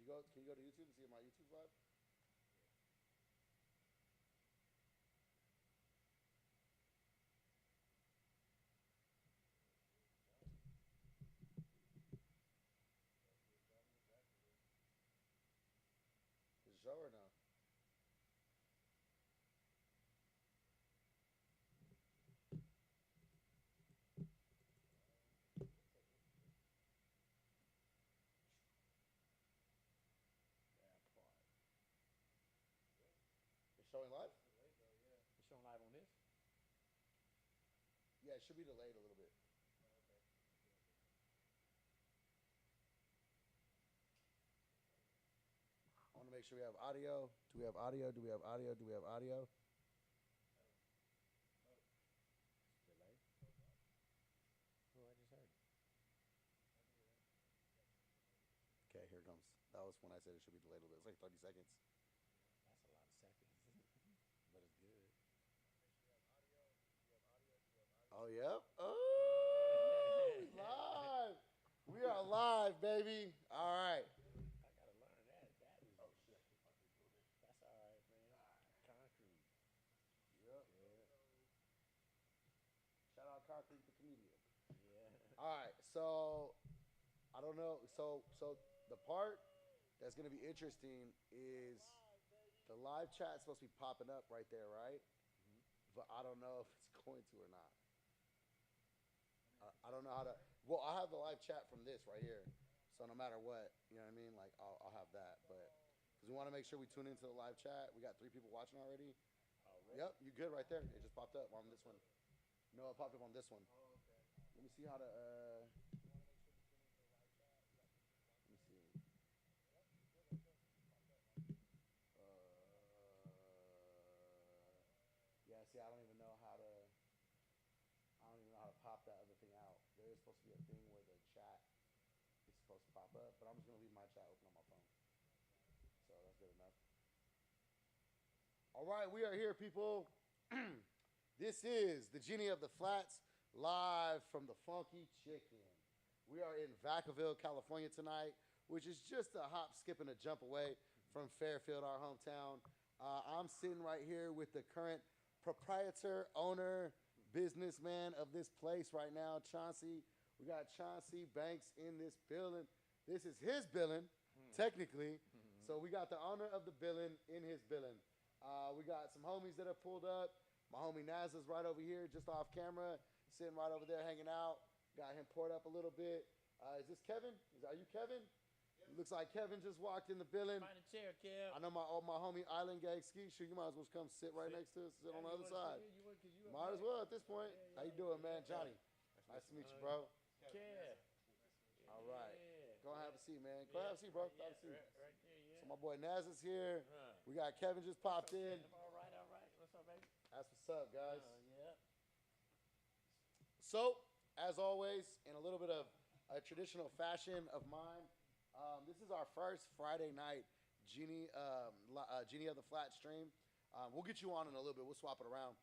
go? Can you go to YouTube and see my YouTube live? Is it show or no? It's showing live? It's showing live on this? Yeah, it should be delayed a little bit. I want to make sure we have audio. Do we have audio? Do we have audio? Do we have audio? Delay? Oh, I just heard it. Okay, here it comes. That was when I said it should be delayed a little bit. It's like 30 seconds. That's a lot of seconds. But it's good. Oh, yep. Oh, live. We are live, baby. All right. I gotta learn that. That is. Oh shit. That's all right, man. Concrete. Yep. Yeah. Shout out Concrete the comedian. Yeah. All right, so I don't know. So the part that's gonna be interesting is the live chat's supposed to be popping up right there, right? But I don't know if it's going to or not. I don't know how to. Well, I have the live chat from this right here, so no matter what, you know what I mean. Like I'll have that, but because we want to make sure we tune into the live chat. We got 3 people watching already. Already? Yep, you good right there. It just popped up on this one. No, it popped up on this one. Oh, okay. Let me see how to. Let me see. Yeah, see, I don't even know how to. I don't even know how to pop that other thing out. There is supposed to be a thing where the chat is supposed to pop up, but I'm just gonna leave my chat open on my phone. So that's good enough. All right, we are here, people. This is the Genie of the Flats, live from the Funky Chicken. We are in Vacaville, California tonight, which is just a hop, skip, and a jump away from Fairfield, our hometown. I'm sitting right here with the current proprietor, owner, businessman of this place right now, Chauncey. We got Chauncey Banks in this building. This is his building, technically. So we got the owner of the building in his building. We got some homies that have pulled up. My homie Naza's right over here, just off camera, sitting right over there hanging out. Got him poured up a little bit. Is this Kevin? Are you Kevin? Yep. Looks like Kevin just walked in the building. Find a chair, Kev. I know my homie Island Gang Ski Shoe. You might as well come sit right next to us, sit on the other side. Might as well at this point. How you doing, man? Jonny. Nice to meet you, bro. Kev. All right. Yeah. Go and have a seat, man. Go have a seat, bro. Yeah, Have a seat. right there, yeah. So my boy Naz is here. We got Kevin just popped in. All right. What's up, baby? That's what's up, guys. Yeah. So, as always, in a little bit of a traditional fashion of mine, this is our first Friday night Genie of the Flat stream. We'll get you on in a little bit. We'll swap it around.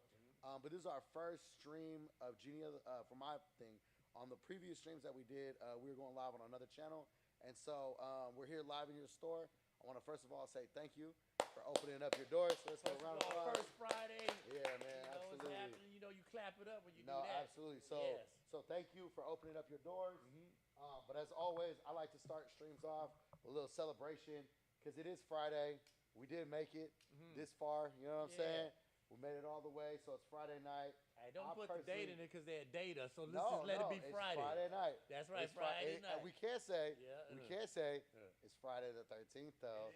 But this is our first stream of Genie for my thing. On the previous streams that we did, we were going live on another channel. And so we're here live in your store. I want to first of all say thank you for opening up your doors. So let's go around the applause. First Friday. Yeah, man, You know absolutely. what's happening. You know you clap it up when you do No, that. absolutely. So, Yes. so thank you for opening up your doors. But as always, I like to start streams off with a little celebration because it is Friday. We did make it this far. You know what I'm saying? We made it all the way. So it's Friday night. Hey, don't put the date in it because they're data. So let's No, just let no, it be Friday. It's Friday night. That's right, It's Friday night. We can't say. Yeah. We can't say it's Friday the 13th though.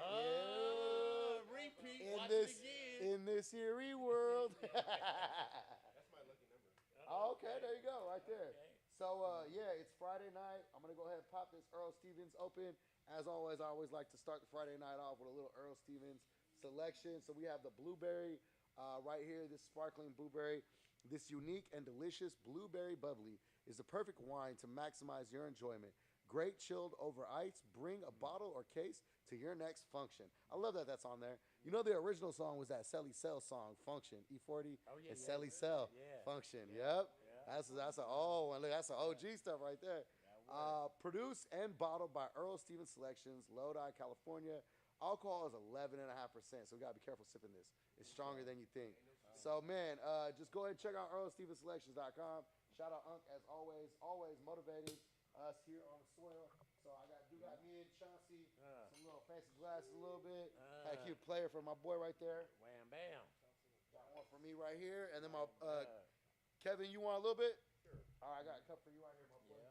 Oh, repeat. Watch it again. In this eerie world. That's my lucky number. Oh, okay, there you go, right there. Okay. So, yeah, it's Friday night. I'm going to go ahead and pop this Earl Stevens open. As always, I always like to start the Friday night off with a little Earl Stevens selection. So we have the blueberry right here, this sparkling blueberry. This unique and delicious blueberry bubbly is the perfect wine to maximize your enjoyment. Great chilled over ice. Bring a bottle or case to your next function. I love that that's on there. You know the original song was that Selly Cell song, Function. E40 and Selly Cell, Function. Yep. That's an old one. Look, that's an OG stuff right there. Produced and bottled by Earl Stevens Selections, Lodi, California. Alcohol is 11.5%, so we gotta be careful sipping this. It's stronger than you think. So man, just go ahead and check out earlstevensselections.com. Shout out Unc as always, always motivating us here on the soil. So I got me and Chauncey some little fancy glasses a little bit. Had a cute player for my boy right there. Wham bam. Got one for me right here, and then my Kevin, you want a little bit? Sure. All right, I got a cup for you right here, my boy. Yeah.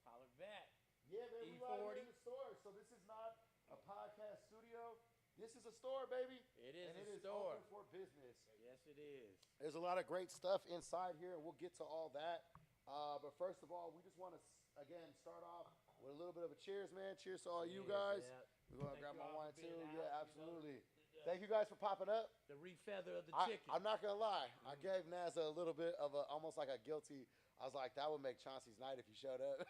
Holler back. Yeah, man, we right here in the store. So this is not a podcast studio. This is a store, baby. It is and a it is store. open for business. Yes, it is. There's a lot of great stuff inside here, and we'll get to all that. But first of all, we just want to, again, start off with a little bit of a cheers, man. Cheers to all you guys. Yeah. We're going to grab Thank you my all wine, for too. being Yeah, out, absolutely. you know, Thank you guys for popping up. The refeather of the chicken. I'm not going to lie. I gave Naz a little bit of almost like a guilty. I was like, that would make Chauncey's night if you showed up.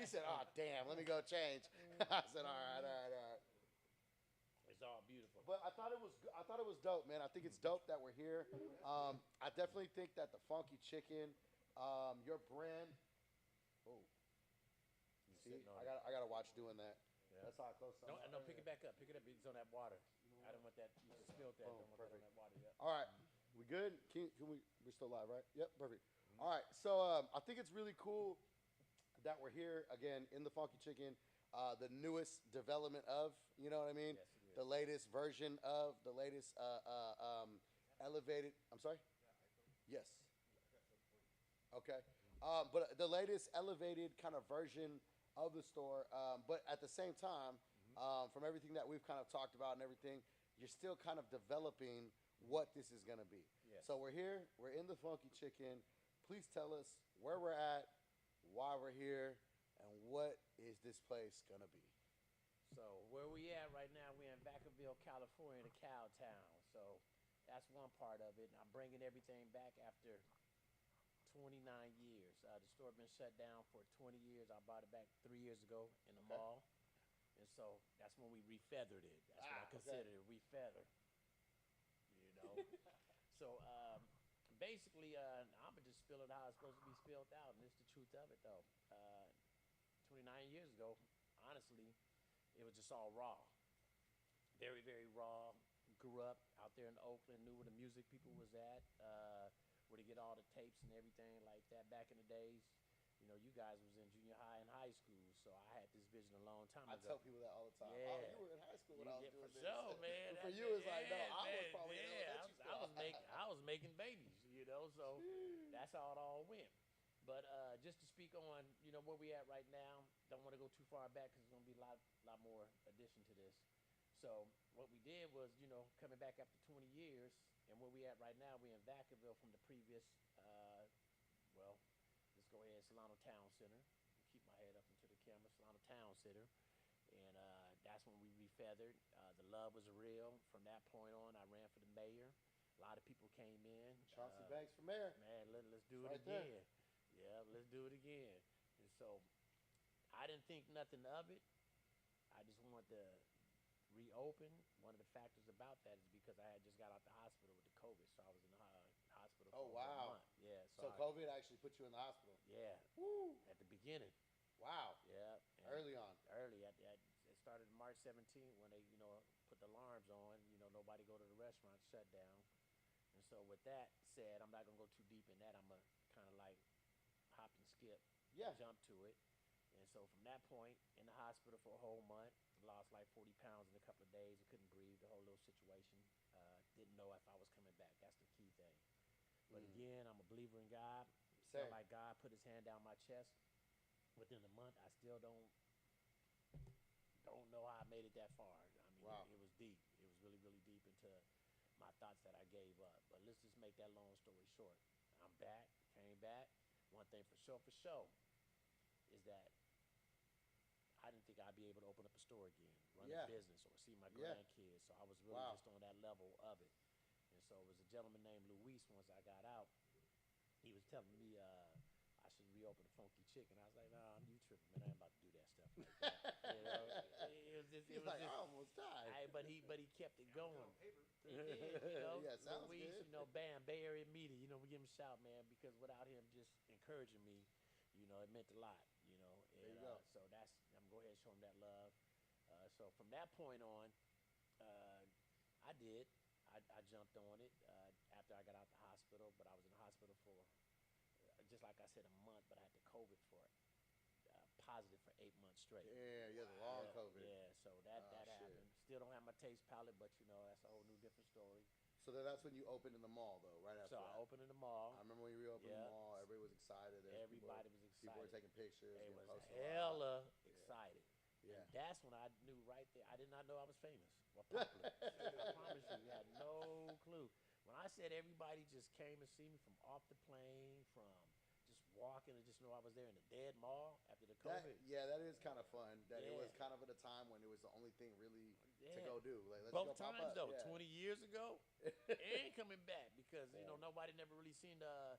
He said, oh, damn, let me go change. I said, all right. It's all beautiful. But I thought it was dope, man. I think it's dope that we're here. I definitely think that the Fonky Chicken, your brand. Oh, see, I gotta watch doing that. Yeah. That's how I close something. No, pick it back up. Pick it up. It's on that water. I don't want that. You just spilled that. Oh, Don't want perfect. that on that water. Yeah. All right, we good? Can we're still live, right? Yep, perfect. All right, so I think it's really cool that we're here again in the Fonky Chicken, the newest development of, you know what I mean? Yes, it is. The latest version of the latest elevated. I'm sorry. Yes. Okay. But the latest elevated kind of version of the store. But at the same time, from everything that we've kind of talked about and everything, you're still kind of developing what this is going to be. Yes. So we're here. We're in the Fonky Chicken. Please tell us where we're at, why we're here, and what is this place going to be. So where we at right now, we're in Vacaville, California, the cow town. So that's one part of it. I'm bringing everything back after 29 years. The store been shut down for 20 years. I bought it back 3 years ago in the mall. And so that's when we refeathered it. That's what I consider it, refeather. You know? So basically, I'm going to just spill it how it's supposed to be spilled out. And it's the truth of it, though. 29 years ago, honestly, it was just all raw. Very, very raw. Grew up out there in Oakland, knew where the music people was at, where to get all the tapes and everything like that. Back in the days, you know, you guys was in junior high and high school, so I had this vision a long time I ago. tell people that all the time. Yeah. Oh, you were in high school when I was doing for this. sure, man. For you, it's like, no, I was probably in elementary school. I was making babies, you know, so that's how it all went. But just to speak on, you know, where we at right now, don't want to go too far back because there's going to be a lot more addition to this. So what we did was, you know, coming back after 20 years, and where we at right now, we're in Vacaville from the previous, let's go ahead, Solano Town Center. Keep my head up into the camera, Solano Town Center. And that's when we refeathered. The love was real. From that point on, I ran for the mayor. A lot of people came in. Chauncey Banks for mayor. Man, let's do it Right again. there. Yeah, let's do it again. And so I didn't think nothing of it. I just wanted to reopen. One of the factors about that is because I had just got out the hospital with the COVID, so I was in the hospital for Oh, over a wow. month. Yeah, So COVID actually put you in the hospital. yeah, Woo. at the beginning. Wow. Yeah, and Early on. Early. It started March 17th when they, you know, put the alarms on. You know, nobody go to the restaurant, shut down. And so with that said, I'm not gonna go too deep in that. I'm gonna kind of like hop and skip, Yeah. jump to it. And so from that point, in the hospital for a whole month, lost like 40 pounds in a couple of days. I couldn't breathe, the whole little situation. Didn't know if I was coming back. That's the key thing. But again, I'm a believer in God. Same. Felt like God put his hand down my chest. Within a month, I still don't know how I made it that far. I mean, Wow. it was deep. It was really, really deep into my thoughts that I gave up. But let's just make that long story short. I'm back, came back. One thing for sure, is that I didn't think I'd be able to open up a store again, run Yeah. a business, or see my Yeah. grandkids. So I was really Wow. just on that level of it. And so it was a gentleman named Luis, once I got out, he was telling me I should reopen the Funky Chicken. I was like, nah, you tripping, man. I ain't about to do that stuff like that. You know, He's like, I almost died. but he kept it going. He did, Yeah, sounds Luis, good. Bay Area media, we give him a shout, man, because without him just encouraging me, You know, it meant a lot. You know, There and you go. so that's I'm going to go ahead and show them that love. So from that point on, uh, I did. I jumped on it after I got out the hospital, but I was in the hospital for just like I said a month, but I had the COVID for positive for 8 months straight. Yeah, you had the long Yeah, COVID. yeah. So that Oh, shit. happened. Still don't have my taste palette, but you know that's a whole new different story. So then that's when you opened in the mall, though, right after So that. I opened in the mall. I remember when you reopened the Yeah. mall, everybody was excited. Everybody was People were excited. taking pictures, They getting was posted a lot. hella excited. Yeah. And that's when I knew right there. I did not know I was famous or popular. I promise you, I had no clue. When I said everybody just came and see me from off the plane, from just walking and just know I was there in the dead mall after the COVID. That is kind of fun. That it was Yeah. kind of at a time when it was the only thing really to Yeah. go do. Like, let's Both go pop times up. though, Yeah. 20 years ago, it ain't coming back because you know Yeah. nobody never really seen the.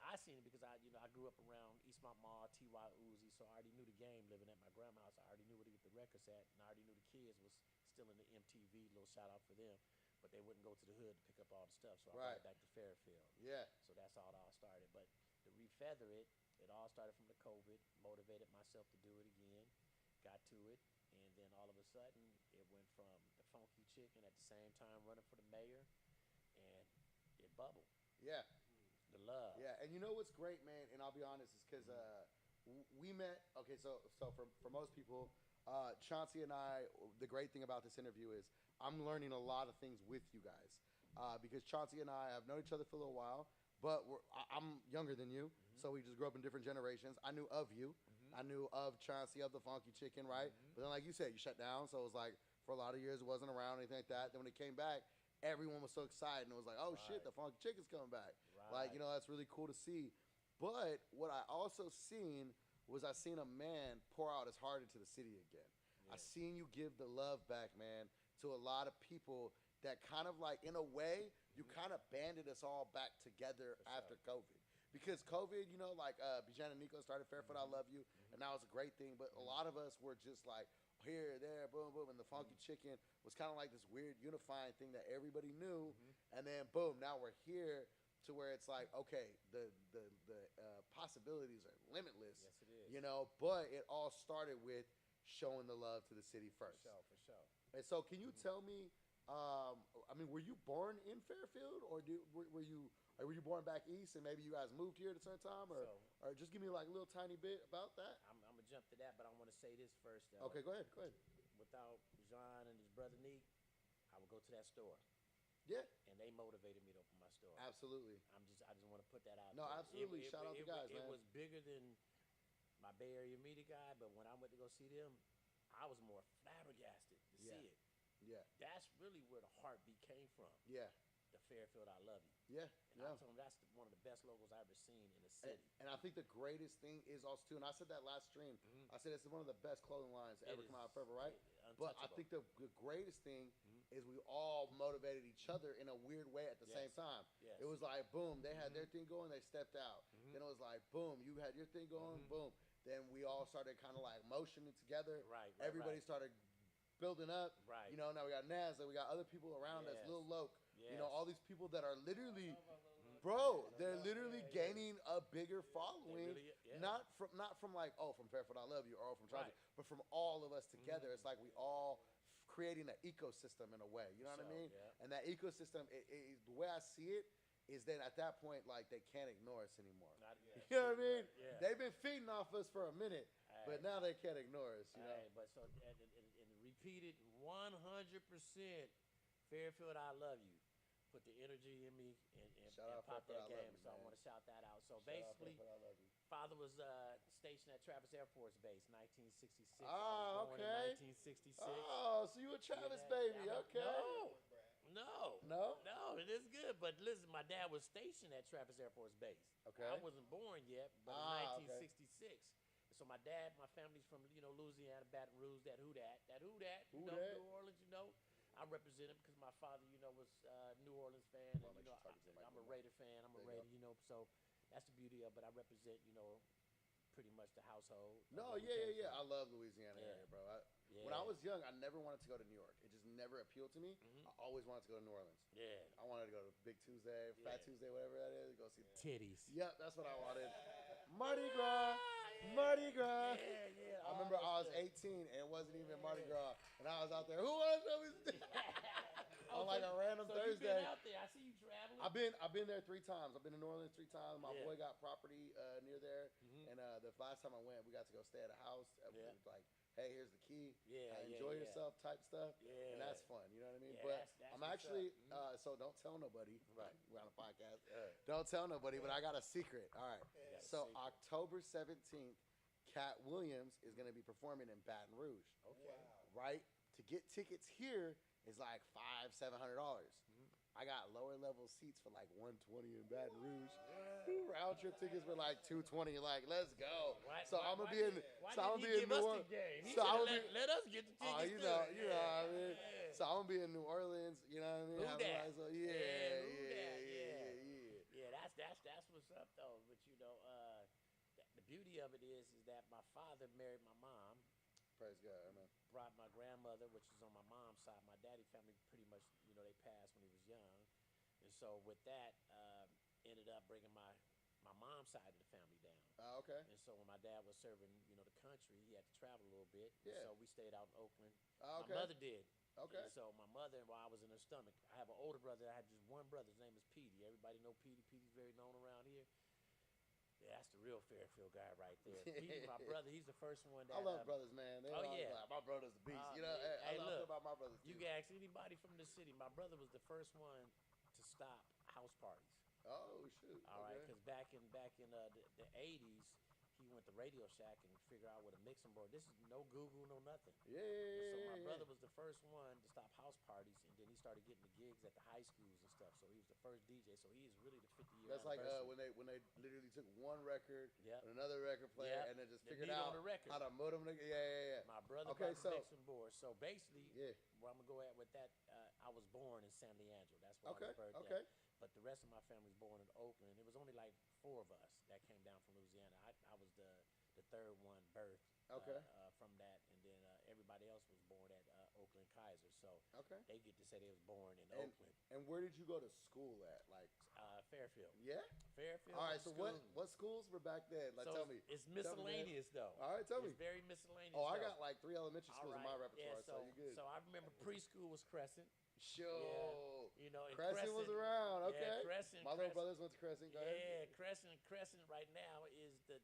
I seen it because I grew up around Eastmont Mall, T.Y. Uzi, so I already knew the game living at my grandma's house. I already knew where to get the records at, and I already knew the kids was still in the MTV. Little shout out for them, but they wouldn't go to the hood to pick up all the stuff, so I brought Right. it back to Fairfield. Yeah. So that's how it all started. But to refeather it, it all started from the COVID. Motivated myself to do it again. Got to it, and then all of a sudden, it went from the Fonky chicken at the same time running for the mayor, and it bubbled. Yeah. The love. Yeah. And you know what's great, man? And I'll be honest, is because we met. Okay, so for most people, Chauncey and I. The great thing about this interview is I'm learning a lot of things with you guys because Chauncey and I have known each other for a little while, but I'm younger than you, so we just grew up in different generations. I knew of you. I knew of Chauncey of the Fonky Chicken, right? But then, like you said, you shut down, so it was like for a lot of years it wasn't around, anything like that. Then when it came back, everyone was so excited, and it was like, oh shit, Right. the Fonky Chicken's coming back. Right. Like, you know, that's really cool to see. But what I also seen was I seen a man pour out his heart into the city again. Yeah. I seen you give the love back, man, to a lot of people that kind of like, in a way, you kind of banded us all back together For after sure. COVID. Because COVID, you know, like Bijan and Nico started Fairfield, I Love You, and that was a great thing. But a lot of us were just like here, there, boom, boom, and the Fonky Chicken was kind of like this weird unifying thing that everybody knew. And then boom, now we're here to where it's like, okay, the possibilities are limitless. Yes, it is. You know, but it all started with showing the love to the city For first. sure, for sure. And so, can you tell me? I mean, were you born in Fairfield, or were you born back east, and maybe you guys moved here at a certain time, or just give me like a little tiny bit about that? I'm gonna jump to that, but I want to say this first. Though. Okay, go ahead. Without John and his brother Neek, I would go to that store, Yeah, and they motivated me to open my store. absolutely. I just want to put that out. No, there. absolutely. Shout out to guys, It man. was bigger than my Bay Area media guy, but when I went to go see them, I was more flabbergasted to Yeah. see it. Yeah, That's really where the heartbeat came from. yeah, The Fairfield, I love you. yeah, And I yeah. told them that's one of the best logos I ever seen in the city. And I think the greatest thing is also too, and I said that last stream. I said it's one of the best clothing lines to ever It come is out of Fairfield, right? But I untouchable. think the greatest thing is we all motivated each other in a weird way at the same Yes. time. Yes. It was like boom, they had their thing going, they stepped out. Then it was like boom, you had your thing going, boom. Then we all started kind of like motioning together. Right, Everybody started building up. Right. You know, now we got Nasdaq, we got other people around us, Yes. Lil Loke. You know, Yes. all these people that are literally, bro, they're literally gaining a bigger following. really- yeah. Not from like, oh, from Fairfield, I Love You, or from Chauncey, Right. but from all of us together. It's like we all creating an ecosystem in a way. You know what I So, mean? yeah. And that ecosystem, the way I see it, is that at that point, like, they can't ignore us anymore. Not- yeah. You know what I mean? Yeah. They've been feeding off us for a minute, but Hey. now they can't ignore us. You know? Hey, but so and repeated 100%. Fairfield, I love you. Put the energy in me and Shout out pop Fairfield, that I love game. you, So I man. want to shout that out. So Shout out basically, Fairfield, I love you. father was stationed at Travis Air Force Base, 1966. Ah, I was born okay. in 1966. Oh, so you a Travis Yeah, baby? I'm a- Okay. No, it is good. But listen, my dad was stationed at Travis Air Force Base. Okay. I wasn't born yet, but Ah, in okay. 1966. So my dad, my family's from Louisiana, Baton Rouge, that who that, Who know, dat? New Orleans, I represent him because my father, was New Orleans fan, Well, and make sure you talk into the I'm a microphone. Raider fan. I'm a There you Raider, so that's the beauty of it. I represent, pretty much the household. of No, where we yeah, came yeah, yeah. from. I love Louisiana Yeah. area, bro. Yeah. When I was young, I never wanted to go to New York. It just never appealed to me. I always wanted to go to New Orleans. Yeah. I wanted to go to Big Tuesday, Fat Yeah. Tuesday, whatever that is. Go see. Titties. Yep, that's what I wanted. Mardi Gras, Mardi Gras. Yeah. I remember I was 18 and it wasn't even Mardi Gras, and I was out there. Who wants to show me? On like a random so Thursday. You been out there? I see you traveling. I've been there 3 times. I've been to New Orleans 3 times. My boy got property near there, and the last time I went, we got to go stay at a house. It was like, hey, here's the key. Enjoy yourself type stuff. And that's fun. You know what I mean? But that's I'm actually so don't tell nobody. Right. We're on a podcast. Don't tell nobody. But I got a secret. All right. So October 17th, Cat Williams is going to be performing in Baton Rouge. Okay. Right. To get tickets here is like $500-700. I got lower level seats for like $120 in Baton Rouge. Round trip tickets were like $220. Like, let's go. So I'm gonna be in. So I'm gonna be in New Orleans. So let us get the tickets. You know what I mean. So I'm gonna be in New Orleans. You know what I mean? That's what's up though. But you know, the beauty of it is that my father married my mom. Praise God, amen. Brought my grandmother, which is on my mom's side. My daddy family pretty much, you know, they passed when he was young, and so with that, ended up bringing my mom's side of the family down. Okay. And so when my dad was serving, you know, the country, he had to travel a little bit. Yeah. So we stayed out in Oakland. Okay. My mother did. Okay. And so my mother, while I was in her stomach, I have an older brother. I had just one brother. His name is Petey. Everybody know Petey. Petey's very known around here. Yeah, that's the real Fairfield guy right there. Petey, my brother, he's the first one that... I love brothers, man. They like, my brother's the beast. You know, I love about my brothers, too. You can ask anybody from the city. My brother was the first one to stop house parties. Oh, shoot. All right, because back in the 80s, he went to Radio Shack and figured out what a mixing board. This is no Google, no nothing. So my brother was the first one to stop house parties, and then he started getting the gigs at the high schools and stuff. So he was the first DJ. So he is really the 50-year That's like anniversary. when they literally took one record and another record player and then just figured out how to put them together. Yeah. My brother bought the mixing board. So basically, where I'm gonna go at with that, I was born in San Leandro. That's where I was birthed at. But the rest of my family was born in Oakland. It was only like 4 of us that came down from Louisiana. I was the third one birthed from that, and then everybody else was born at Oakland Kaiser. So they get to say they was born in Oakland. And where did you go to school at? Like Fairfield. Yeah. Fairfield. All right. So what schools were back then? Like, so tell me. It's miscellaneous though. All right, tell me. It's very miscellaneous. Oh, I got like 3 elementary schools in my repertoire, so you good. So I remember preschool was Crescent. Sure. Yeah. You know, Crescent was around. Okay. Yeah, Crescent. My little brothers went to Crescent. Go ahead. Yeah, Crescent right now is the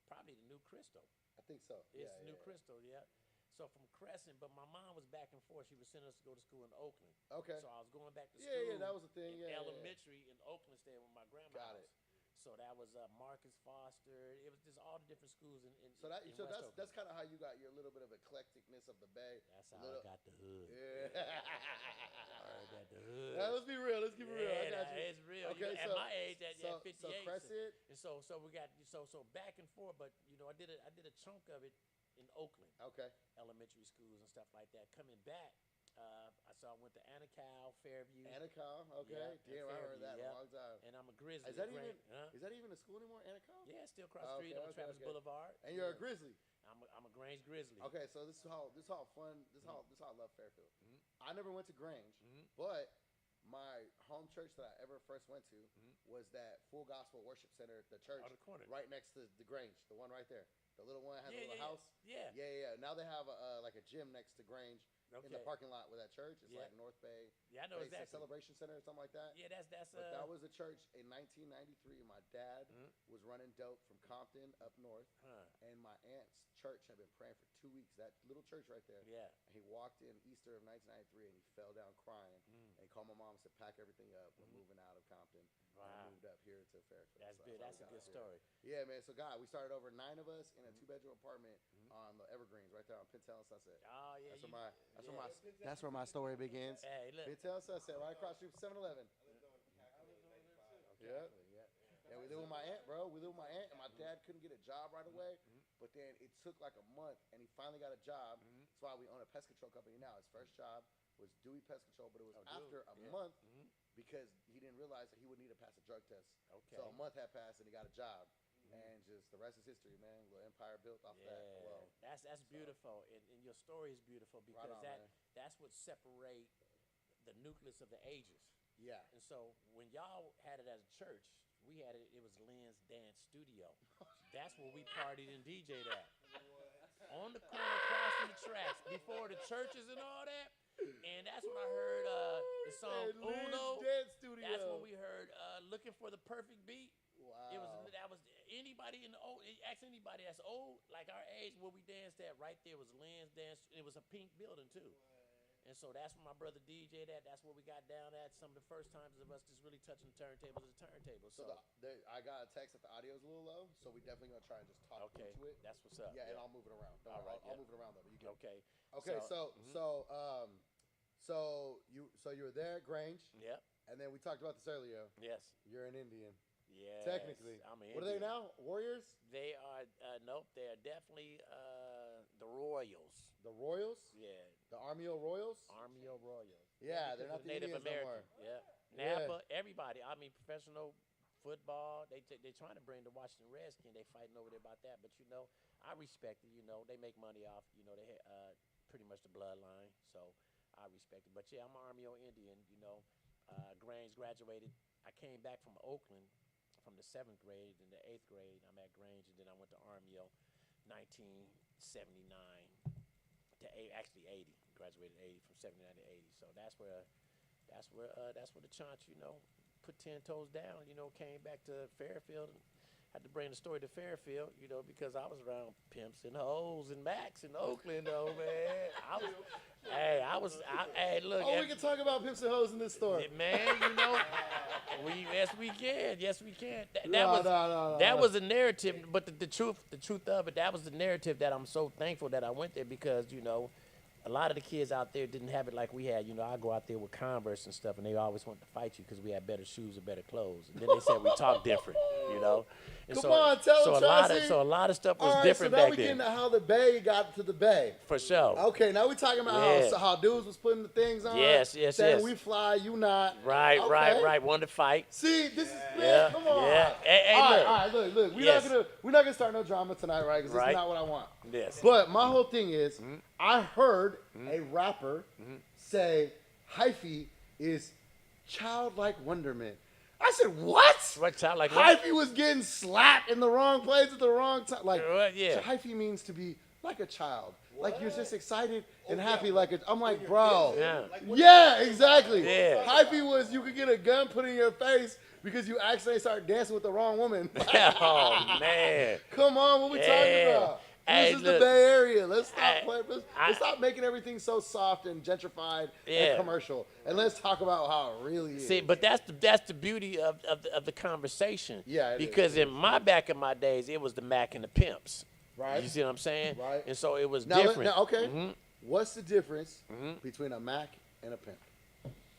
probably the new Crystal. I think so. It's the new Crystal, yeah. So from Crescent, but my mom was back and forth. She was sending us to go to school in Oakland. Okay. So I was going back to school. Yeah, that was the thing. Elementary in Oakland, staying with my grandma. Got it. So that was Marcus Foster. It was just all the different schools in so that's kind of how you got your little bit of eclecticness of the Bay. That's how I got the hood. Yeah. I got the hood. Now, let's be real. Let's keep it real. I got you. It's real. Okay, at my age, at 58. So Crescent. And so we got so back and forth. But you know, I did a chunk of it in Oakland. Okay. Elementary schools and stuff like that. Coming back. I went to Anacal, Fairview. Anacal, okay. Damn, I heard that in a long time. And I'm a Grizzly. Is that even a school anymore, Anacal? Yeah, it's still across the street on Travis Boulevard. And you're a Grizzly. I'm a Grange Grizzly. Okay, so this is how fun. This is how I love Fairfield. I never went to Grange, but my home church that I ever first went to was that Full Gospel Worship Center, the church right next to the Grange, the one right there, the little one that has a little house. Yeah. Now they have like a gym next to Grange. In the parking lot with that church. It's like North Bay. Yeah, I know exactly. Celebration Center or something like that. Yeah, that's. But that was a church in 1993. My dad was running dope from Compton up north, and my aunt's church had been praying for 2 weeks. That little church right there. Yeah. And he walked in Easter of 1993, and he fell down crying. And he called my mom and said, "Pack everything up. We're moving out of Compton." Wow. And moved up here to Fairfield. That's good. That's a good story. Yeah, man. So, God, we started over 9 of us in a 2-bedroom apartment on the Evergreens right there on Pintail and Sunset. Oh yeah. That's where my story begins. Hey, look. Pintail and Sunset, right across the street from 7-Eleven. Yeah. We lived with my aunt, bro. We lived with my aunt, and my dad couldn't get a job right away. But then it took like a month, and he finally got a job. That's why we own a pest control company now. His first job was Dewey Pest Control, but it was after a month because he didn't realize that he would need to pass a drug test. Okay. So a month had passed, and he got a job. And just the rest is history, man. A little empire built off that alone. That's beautiful, and your story is beautiful because that's what separate the nucleus of the ages. Yeah. And so when y'all had it as a church, we had it. It was Lynn's Dance Studio. That's where we partied and DJ'd at. On the corner across from the tracks, before the churches and all that. And that's when I heard the song Uno. Dance Studio. That's when we heard Looking for the Perfect Beat. Wow. That was anybody in the old. Ask anybody that's old, like our age, where we danced at. Right there was Lynn's Dance. It was a pink building too. And so that's where my brother DJ'd at. That's where we got down at. Some of the first times of us just really touching the turntables at the turntable. So I got a text that the audio's a little low, so we definitely gonna try and just talk into it. That's what's up. Yeah, and I'll move it around. All right, I'll move it around though. But you go. Okay. Okay. So you were there at Grange. Yep. And then we talked about this earlier. Yes. You're an Indian. Yes. Technically. I'm an What are they now? Warriors? They are. Nope. They are definitely the Royals. The Royals? Yeah. The Army Royals? Army Royals. Yeah, they're not the Native Indians no more. American. Yeah. Napa, everybody. I mean, professional football. They're trying to bring the Washington Redskins. They fighting over there about that. But I respect it. They make money off. They pretty much the bloodline. So I respect it. But yeah, I'm an Army Indian. Grange graduated. I came back from Oakland from the 7th grade and the 8th grade. I'm at Grange, and then I went to Army 1979 to 80. Graduated 80 from 79 to 80. So that's where the chance, put 10 toes down, came back to Fairfield and had to bring the story to Fairfield, because I was around pimps and hoes and Macs in Oakland, though, man. Look. Oh, we can talk about pimps and hoes in this story. Man, yes, we can. Yes, we can. No. That was a narrative, but the truth of it, that was the narrative that I'm so thankful that I went there because, a lot of the kids out there didn't have it like we had. I go out there with Converse and stuff, and they always wanted to fight you because we had better shoes and better clothes. And then they said we talk different, And Come on, tell so them, a lot of stuff was All right, different so now back we then. getting to how the Bay got to the Bay. For sure. Okay, now we're talking about how dudes was putting the things on. Yes. Saying we fly, you not. Right. Wanted to fight. See, this is come on. Yeah. Hey, all right, look. We're not gonna start no drama tonight, right? Because this is not what I want. Yes. But my whole thing is, I heard a rapper say hyphy is childlike wonderment. I said, what? What childlike hyphy was getting slapped in the wrong place at the wrong time. Like, yeah. hyphy means to be like a child. What? Like you're just excited and happy. I'm like, bro. Yeah, exactly. Yeah. Hyphy was you could get a gun put in your face because you accidentally started dancing with the wrong woman. Oh, man. Come on, what we talking about? This is the Bay Area. Let's stop making everything so soft and gentrified and commercial, and let's talk about how it really is. See, but that's the beauty of the conversation. Yeah, because in back in my days, it was the Mac and the pimps. Right. You see what I'm saying? Right. And so it was different. Okay. What's the difference between a Mac and a pimp?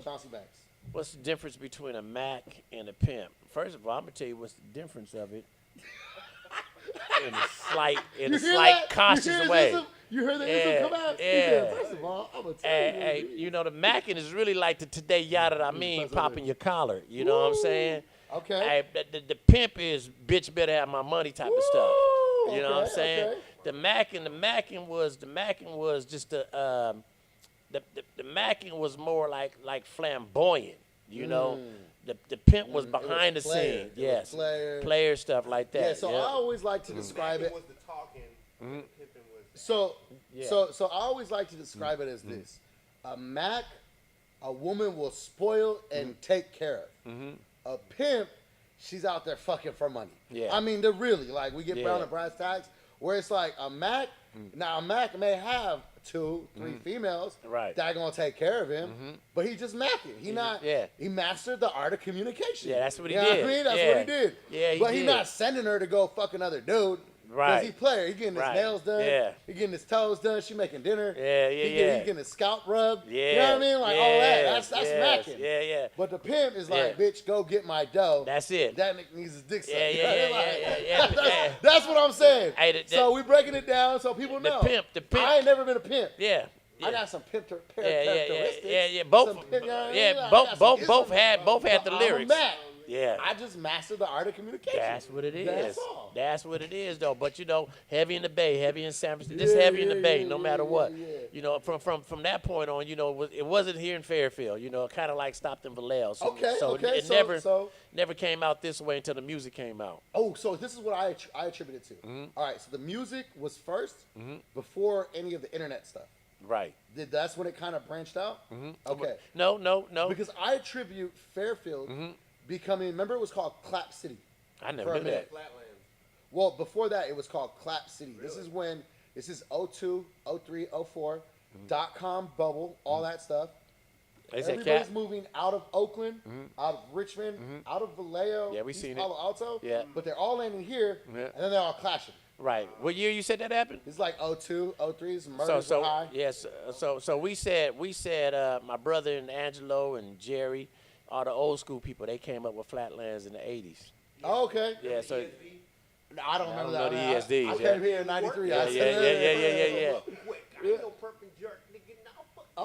Chauncey Banks. What's the difference between a Mac and a pimp? First of all, I'm gonna tell you what's the difference of it. In a slight cautious way. You heard the ism come out? Yeah. First of all, I'm going to tell you. The Mackin is really like the today yada I mean popping your collar. You know what I'm saying? Okay. The pimp is bitch better have my money type of stuff. You know what I'm saying? Okay. The Mackin was just the Mackin was more like flamboyant. The pimp was behind the scene. Yes. Player stuff like that. Yeah, so I always like to describe it. Was the talking, and the pimping was So I always like to describe it as this. A Mac, a woman will spoil and take care of. A pimp, she's out there fucking for money. Yeah. I mean, they're really, we get down to brass tacks, where it's like a Mac, now a Mac may have 2, 3 females that are gonna take care of him, but he just macking. He mastered the art of communication. Yeah, that's what he did. What I mean? That's what he did. Yeah, but he's not sending her to go fuck another dude. Right. Because he player. He getting his nails done. Yeah. He getting his toes done. She making dinner. He getting his scalp rubbed. Yeah. You know what I mean? Like all that. That's macking. Yeah. But the pimp is like, bitch, go get my dough. That's it. That nigga needs his dick sucked. Yeah. That's what I'm saying. Hey, so we breaking it down so people know. The pimp. I ain't never been a pimp. Yeah. I got some pimp characteristics. Yeah. Both had the lyrics. Yeah. I just mastered the art of communication. That's what it is. That's all. That's what it is, though. But heavy in the Bay, heavy in San Francisco. This heavy in the Bay, no matter what. Yeah. From that point on, it wasn't here in Fairfield. Kind of like stopped in Vallejo. So, Okay. It never came out this way until the music came out. Oh, so this is what I attribute it to. Mm-hmm. All right. So the music was first before any of the internet stuff. Right. That's when it kind of branched out. Mm-hmm. Okay. No. Because I attribute Fairfield becoming. Remember, it was called Clap City. I never knew that. Flatlands. Well, before that, it was called Clap City. Really? This is 02, 03, 04, .com bubble, all that stuff. Everybody's moving out of Oakland, out of Richmond, out of Vallejo, Yeah, we seen Palo Alto. Yeah. But they're all landing here, Yeah. and then they're all clashing. Right. What year you said that happened? It's like 02, 03, murders were high. Yes. So we said my brother and Angelo and Jerry, all the old school people, they came up with Flatlands in the 80s. Oh, okay. Yeah. So No, I don't remember know that. the ESDs, I came here in 93. Yeah. Quick, I ain't no perfect jerk, nigga. No,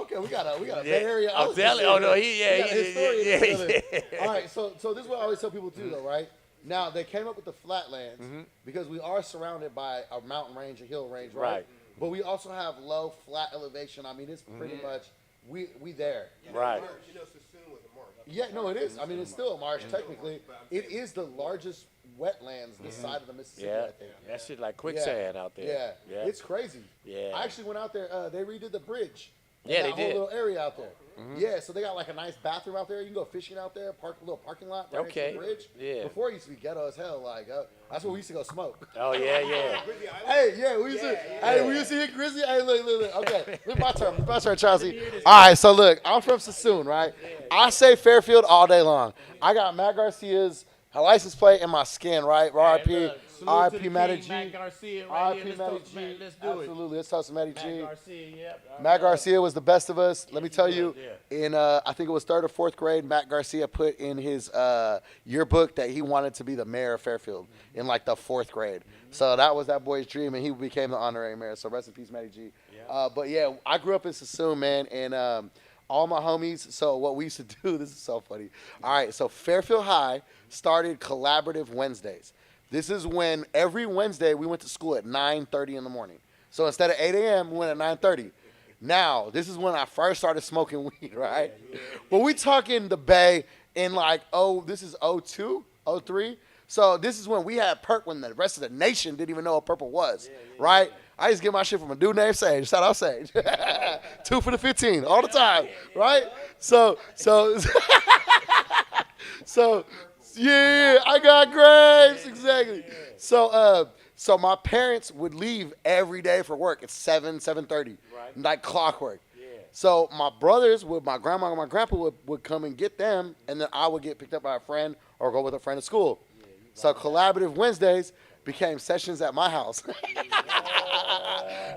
Okay, we got a Bay Area. I'm telling you. Oh no, historian. All right, so this is what I always tell people too, though, right? Now they came up with the flatlands because we are surrounded by a mountain range, a hill range, right? Right. But we also have low, flat elevation. I mean, it's pretty much we there. Right. Sassoon was a marsh. Yeah, no, it is. I mean, it's still a marsh technically. It is the largest wetlands this side of the Mississippi. Yeah. I think. That shit like quicksand out there. Yeah, it's crazy. Yeah. I actually went out there. They redid the bridge. Yeah, that they whole did. little area out there. Yeah, so they got like a nice bathroom out there. You can go fishing out there, park a little parking lot right next to the bridge. Yeah. Before it used to be ghetto as hell. Like that's where we used to go smoke. Oh yeah. Hey, yeah, we used to. We used to hit Grizzly. Hey, look. Okay, it's my turn, Chelsea. All right, so look, I'm from Sassoon, right? I say Fairfield all day long. I got Matt Garcia's license plate in my skin, right? R.I.P. R.I.P. Matty G. Matt Garcia. R.I.P. Matty G. Let's do it. Absolutely, let's toast to Matty Matt G. Garcia. Yep. Matt Garcia was the best of us. Let me tell he you, was, in I think it was 3rd or 4th grade, Matt Garcia put in his yearbook that he wanted to be the mayor of Fairfield in like the 4th grade. So that was that boy's dream, and he became the honorary mayor. So rest in peace, Matty G. But yeah, I grew up in Sassoon, man, and all my homies. So what we used to do, this is so funny. All right, so Fairfield High started collaborative Wednesdays. This is when every Wednesday we went to school at 9:30 in the morning. So instead of 8 a.m., we went at 9:30. Now, this is when I first started smoking weed, right? But we talking the Bay in like, this is 02, 03. So this is when we had perp when the rest of the nation didn't even know what purple was, right? I used to get my shit from a dude named Sage. Shout out Sage. 2 for the 15 all the time, right? So, yeah, I got grapes, exactly. So my parents would leave every day for work at 7:30, like clockwork. Yeah. So my brothers, my grandma and my grandpa would come and get them, and then I would get picked up by a friend or go with a friend to school. So collaborative Wednesdays became sessions at my house.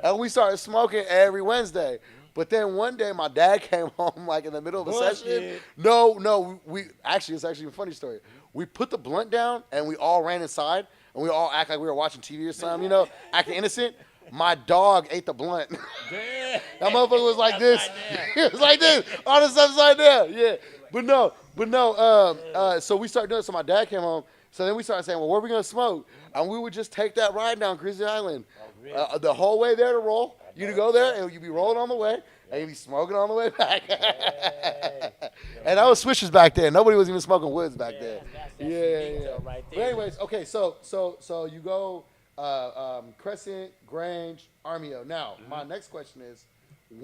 And we started smoking every Wednesday. But then one day my dad came home like in the middle of a session. No, it's actually a funny story. We put the blunt down and we all ran inside and we all act like we were watching TV or something, acting innocent. My dog ate the blunt. That motherfucker was like this. It was like this. All this stuff's like that. Yeah. But no. So we started doing it. So my dad came home. So then we started saying, well, where are we going to smoke? And we would just take that ride down Grizzly Island. The whole way there to roll. You'd go there and you'd be rolling on the way. And you'd be smoking on the way back. And that was swishers back then. Nobody was even smoking woods back then. Yeah. Right there. But anyways, okay, so you go Crescent, Grange, Armio. Now, my next question is,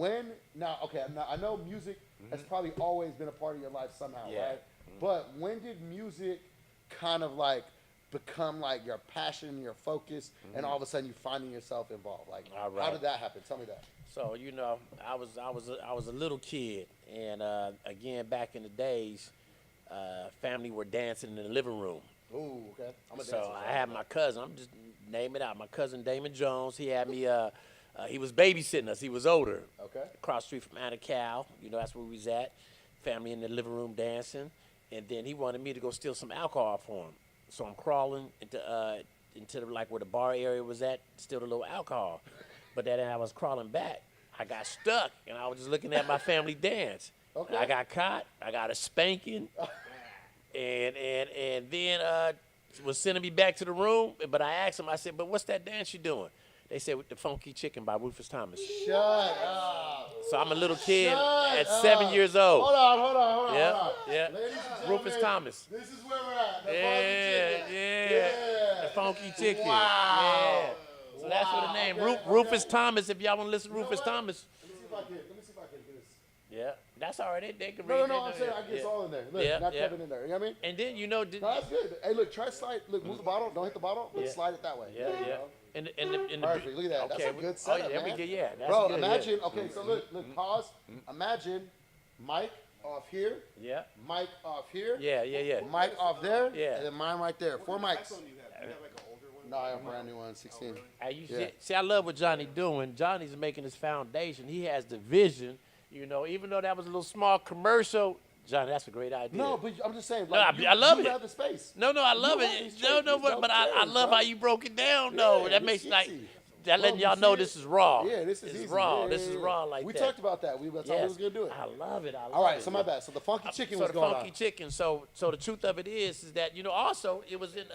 I know music has probably always been a part of your life somehow, right? But when did music kind of like become like your passion, your focus, and all of a sudden you finding yourself involved? Like, how did that happen? Tell me that. So I was a little kid, and again back in the days, family were dancing in the living room. Ooh, okay. I'm a dancer. So I had my cousin. I'm just naming it out. My cousin Damon Jones. He had me. He was babysitting us. He was older. Okay. Across the street from Anna Cal. That's where we was at. Family in the living room dancing, and then he wanted me to go steal some alcohol for him. So I'm crawling into the, like where the bar area was at, steal a little alcohol. But then I was crawling back. I got stuck, and I was just looking at my family dance. Okay. I got caught. I got a spanking. And then was sending me back to the room. But I asked him, I said, but what's that dance you doing? They said with the Funky Chicken by Rufus Thomas. Shut up. So I'm a little kid at Shut 7 up. years old. Hold on. Yeah, hold on. yeah. Ladies and Rufus gentlemen, Thomas. This is where we're at. The Yeah. The Funky Chicken. Wow. Yeah. So that's what the name. Okay, Rufus Thomas. If y'all want to listen to Rufus what? Thomas. Let me see if I can get this. Yeah. That's all right. They can No, read. I'm saying I get it all in there. Look, not Kevin in there. You know what I mean? And then No, that's good. Hey, look, try to slide. Look, move the bottle. Don't hit the bottle. But slide it that way. Yeah. And the Perfect. Look at that. Okay, That's a good setup, there we man. go. Yeah. That's Bro, good, imagine. yeah. Okay, so look. Pause. Imagine, mic off here. Yeah. Mic off here. Yeah. Mic off there. Yeah. And then mine right there. 4 mics. iPhone do you have? Do you have like an older one? No, I have a brand new one, 16. See, I love what Johnny doing. Johnny's making his foundation. He has the vision. You know, even though that was a little small commercial, Johnny, that's a great idea. No, but I'm just saying. No, Like, I love you it. have the space. No, I love You it. have these No, trades, but I trades, love bro. how you broke it down, though. Yeah, That this makes like easy. that letting Bro, y'all you know see this it? is raw. Yeah, this is It's easy. raw. Yeah, This is raw like we that. talked about that. That's how we was gonna do it. I love it. All right, so my bad. So the funky chicken So was the going Funky on. Chicken. So the truth of it is that also it was in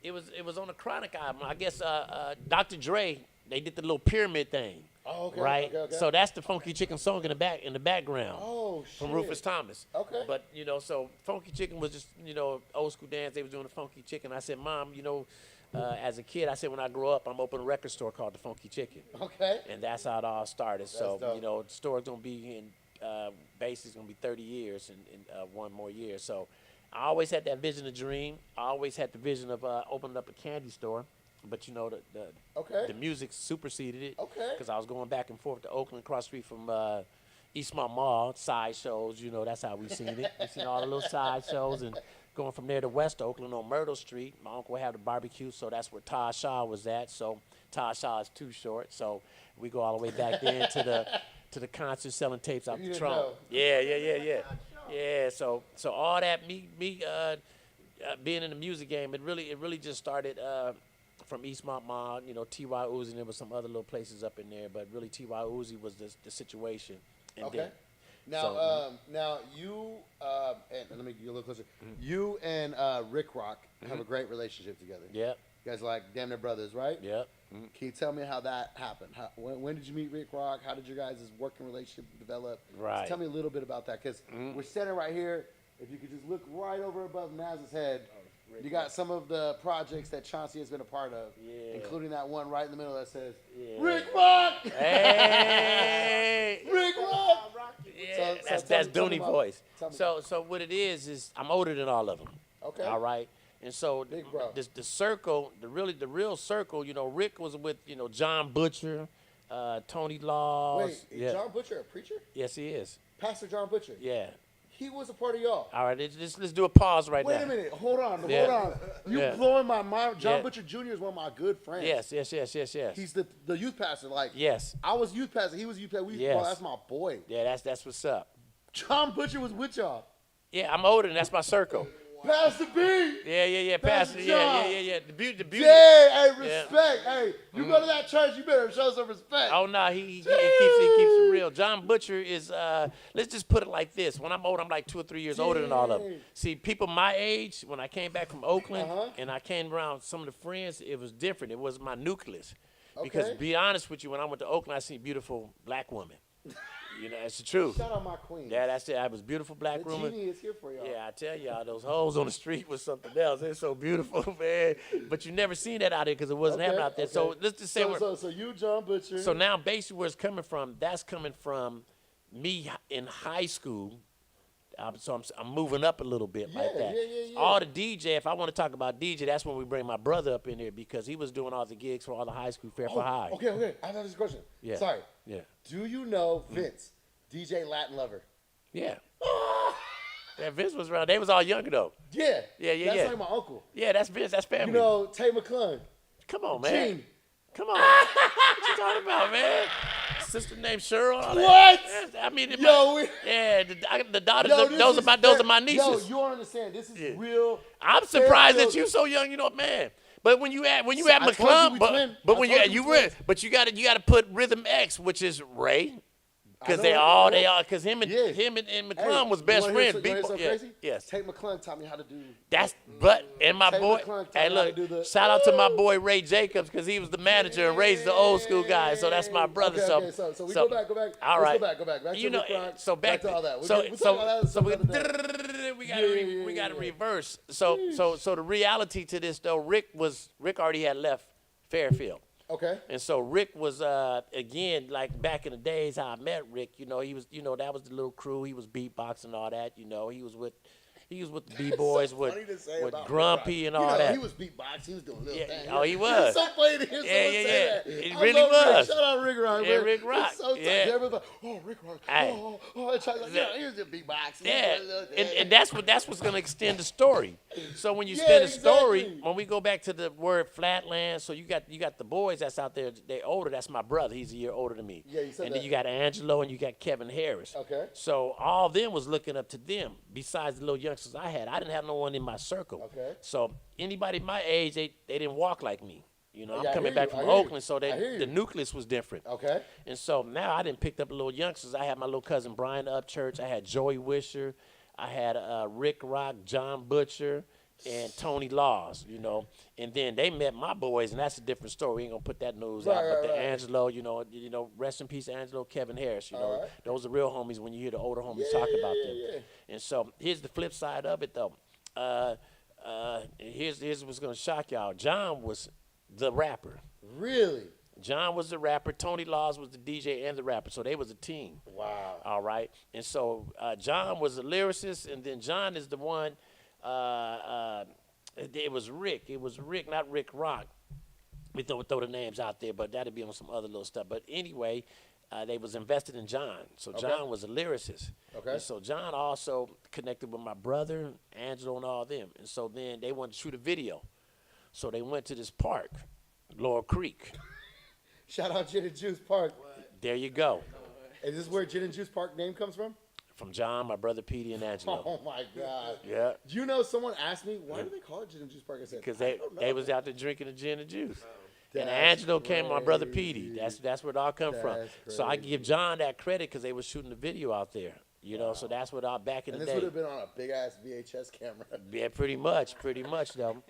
it was on the Chronic album. I guess Dr. Dre, they did the little pyramid thing. Oh, okay. Right. Okay. So that's the Funky Chicken song in the background. Oh shit. From Rufus Thomas. Okay. But so Funky Chicken was just old school dance. They was doing the Funky Chicken. I said, Mom, as a kid, I said when I grow up, I'm opening a record store called the Funky Chicken. Okay. And that's how it all started. So dope. the store's gonna be in basically gonna be 30 years in 1 more year. So I always had that vision, a dream. I always had the vision of opening up a candy store. But the music superseded it. Okay. Because I was going back and forth to Oakland, across the street from Eastmont Mall, side shows. That's how we seen it. We seen all the little side shows, and going from there to West Oakland on Myrtle Street. My uncle had the barbecue, so that's where Todd Shaw was at. So Todd Shaw is too short, so we go all the way back then to the concert selling tapes out the trunk. Know. Yeah. Yeah. So all that me being in the music game, it really just started. From Eastmont Mall, T.Y. Uzi, and there was some other little places up in there, but really T.Y. Uzi was the situation. And Okay. Now you and let me get a little closer. You and Rick Rock have a great relationship together. Yeah. You guys are like damn near brothers, right? Yeah. Can you tell me how that happened? When did you meet Rick Rock? How did your guys' working relationship develop? Right. Just tell me a little bit about that, because we're standing right here. If you could just look right over above Naz's head. You got some of the projects that Chauncey has been a part of, including that one right in the middle that says, Rick Rock! Hey! Rick Rock! Yeah, that's Dooney voice. So what it is I'm older than all of them. Okay. All right? And so Big bro. the circle, the real circle, Rick was with, John Butcher, Tony Laws. Wait, is John Butcher a preacher? Yes, he is. Pastor John Butcher? Yeah. He was a part of y'all. All right, let's do a pause right now. Wait a minute. Hold on. You Yeah. blowing my mind. John Butcher Jr. is one of my good friends. Yes. He's the youth pastor. Like, yes. I was youth pastor. He was youth pastor. Yes. That's my boy. Yeah, that's what's up. John Butcher was with y'all. Yeah, I'm older, and that's my circle. Pastor B. Yeah, Pastor. John. Yeah. The beauty. Hey, respect. Hey, you go to that church, you better show some respect. Oh no, he keeps it real. John Butcher is let's just put it like this. When I'm old, I'm like 2 or 3 years older than all of them. See, people my age, when I came back from Oakland and I came around some of the friends, it was different. It was my nucleus. Because to be honest with you, when I went to Oakland, I seen beautiful black women. That's the truth. Shout out my queen. Yeah, that's it. I was beautiful black The woman. Genie is here for y'all. Yeah, I tell y'all, those hoes on the street was something else. They're so beautiful, man. But you never seen that out there because it wasn't happening out there. Okay. So let's just say so you, John Butcher. So now basically where it's coming from, that's coming from me in high school. So I'm moving up a little bit like that. Yeah. All the DJ, if I want to talk about DJ, that's when we bring my brother up in there because he was doing all the gigs for all the high school, Fairfield High. Okay. I have this question. Yeah. Sorry. Yeah. Do you know Vince, DJ Latin Lover? Yeah. Yeah, Vince was around. They was all younger though. Yeah. That's like my uncle. Yeah, that's Vince. That's family. You know, Tay McClung. Come on, man. Gene. Come on. What you talking about, man? Sister named Cheryl. All What? That. I mean, the daughters. Those are my nieces. Yo, you don't understand. This is real. I'm surprised that you so young. Man. But when you at McClung, but when you got to put Rhythm X, which is Ray, Because know because him and Hey, McClung was you best wanna friends. hear something crazy? Yes. Tate McClung taught me how to do. And my Tate boy, McClung taught hey me how to look, do the- shout out to my boy Ray Jacobs because he was the manager and raised the old school guys. So that's my brother. Okay, so we go back. All Let's right. go back. Back You to know, Rick Rock, so back to all that. So We'll talk about that so we some other day. we got to reverse. So the reality to this though, Rick already had left Fairfield. Okay. And so Rick was again like back in the days how I met Rick. He was that was the little crew. He was beatboxing and all that. He was with the B-boys with Grumpy and all that. He was beatboxing. He was doing little things. Oh, he was. It's so funny to hear someone say that. It I really love was. Rick. Shout out Rick Rock. Yeah, man. Rick Rock. It's so tight. Yeah. Everybody's like, oh, Rick Rock. Hey. It's like, he was just beatboxing. Yeah, And and that's what's gonna extend the story. So when you extend the story, exactly. when we go back to the word flatland, so you got the boys that's out there. They're older. That's my brother. He's a year older than me. Yeah, you said and that. then you got Angelo and you got Kevin Harris. Okay. So all of them was looking up to them. Besides the little youngsters I had, I didn't have no one in my circle. Okay. So anybody my age, they didn't walk like me. Yeah, I'm I coming hear back you. from I hear you. Oakland, so I hear you. the nucleus was different. Okay. And so now I didn't pick up the little youngsters. I had my little cousin Brian Upchurch. I had Joey Wisher. I had Rick Rock, John Butcher, and Tony Laws, And then they met my boys, and that's a different story. We ain't gonna put that news out. But Angelo, rest in peace, Angelo, Kevin Harris. Those are real homies when you hear the older homies talk about them. Yeah. And so here's the flip side of it, though. Here's what's gonna shock y'all. John was the rapper. Really? John was the rapper. Tony Laws was the DJ and the rapper. So they was a team. Wow. All right. And so John was a lyricist, and then John is the one. It was Rick. It was Rick, not Rick Rock. We throw the names out there, but that'd be on some other little stuff. But anyway, they was invested in John. So John was a lyricist. Okay. And so John also connected with my brother, Angelo, and all them. And so then they wanted to shoot a video. So they went to this park, Laurel Creek. Shout out Gin and Juice Park. There you go. Is this where Gin and Juice Park name comes from? From John, my brother Petey, and Angelo. Oh my God. Yeah. Do you know someone asked me why do they call it Gin and Juice Park? I said Because I don't know. they was out there drinking the gin and juice. And That's Angelo came, my brother crazy. Petey. That's where it all come from. That's So I crazy. give John that credit because they was shooting the video out there. So that's what I back in And the this day. would have been on a big ass VHS camera. Yeah, pretty much though.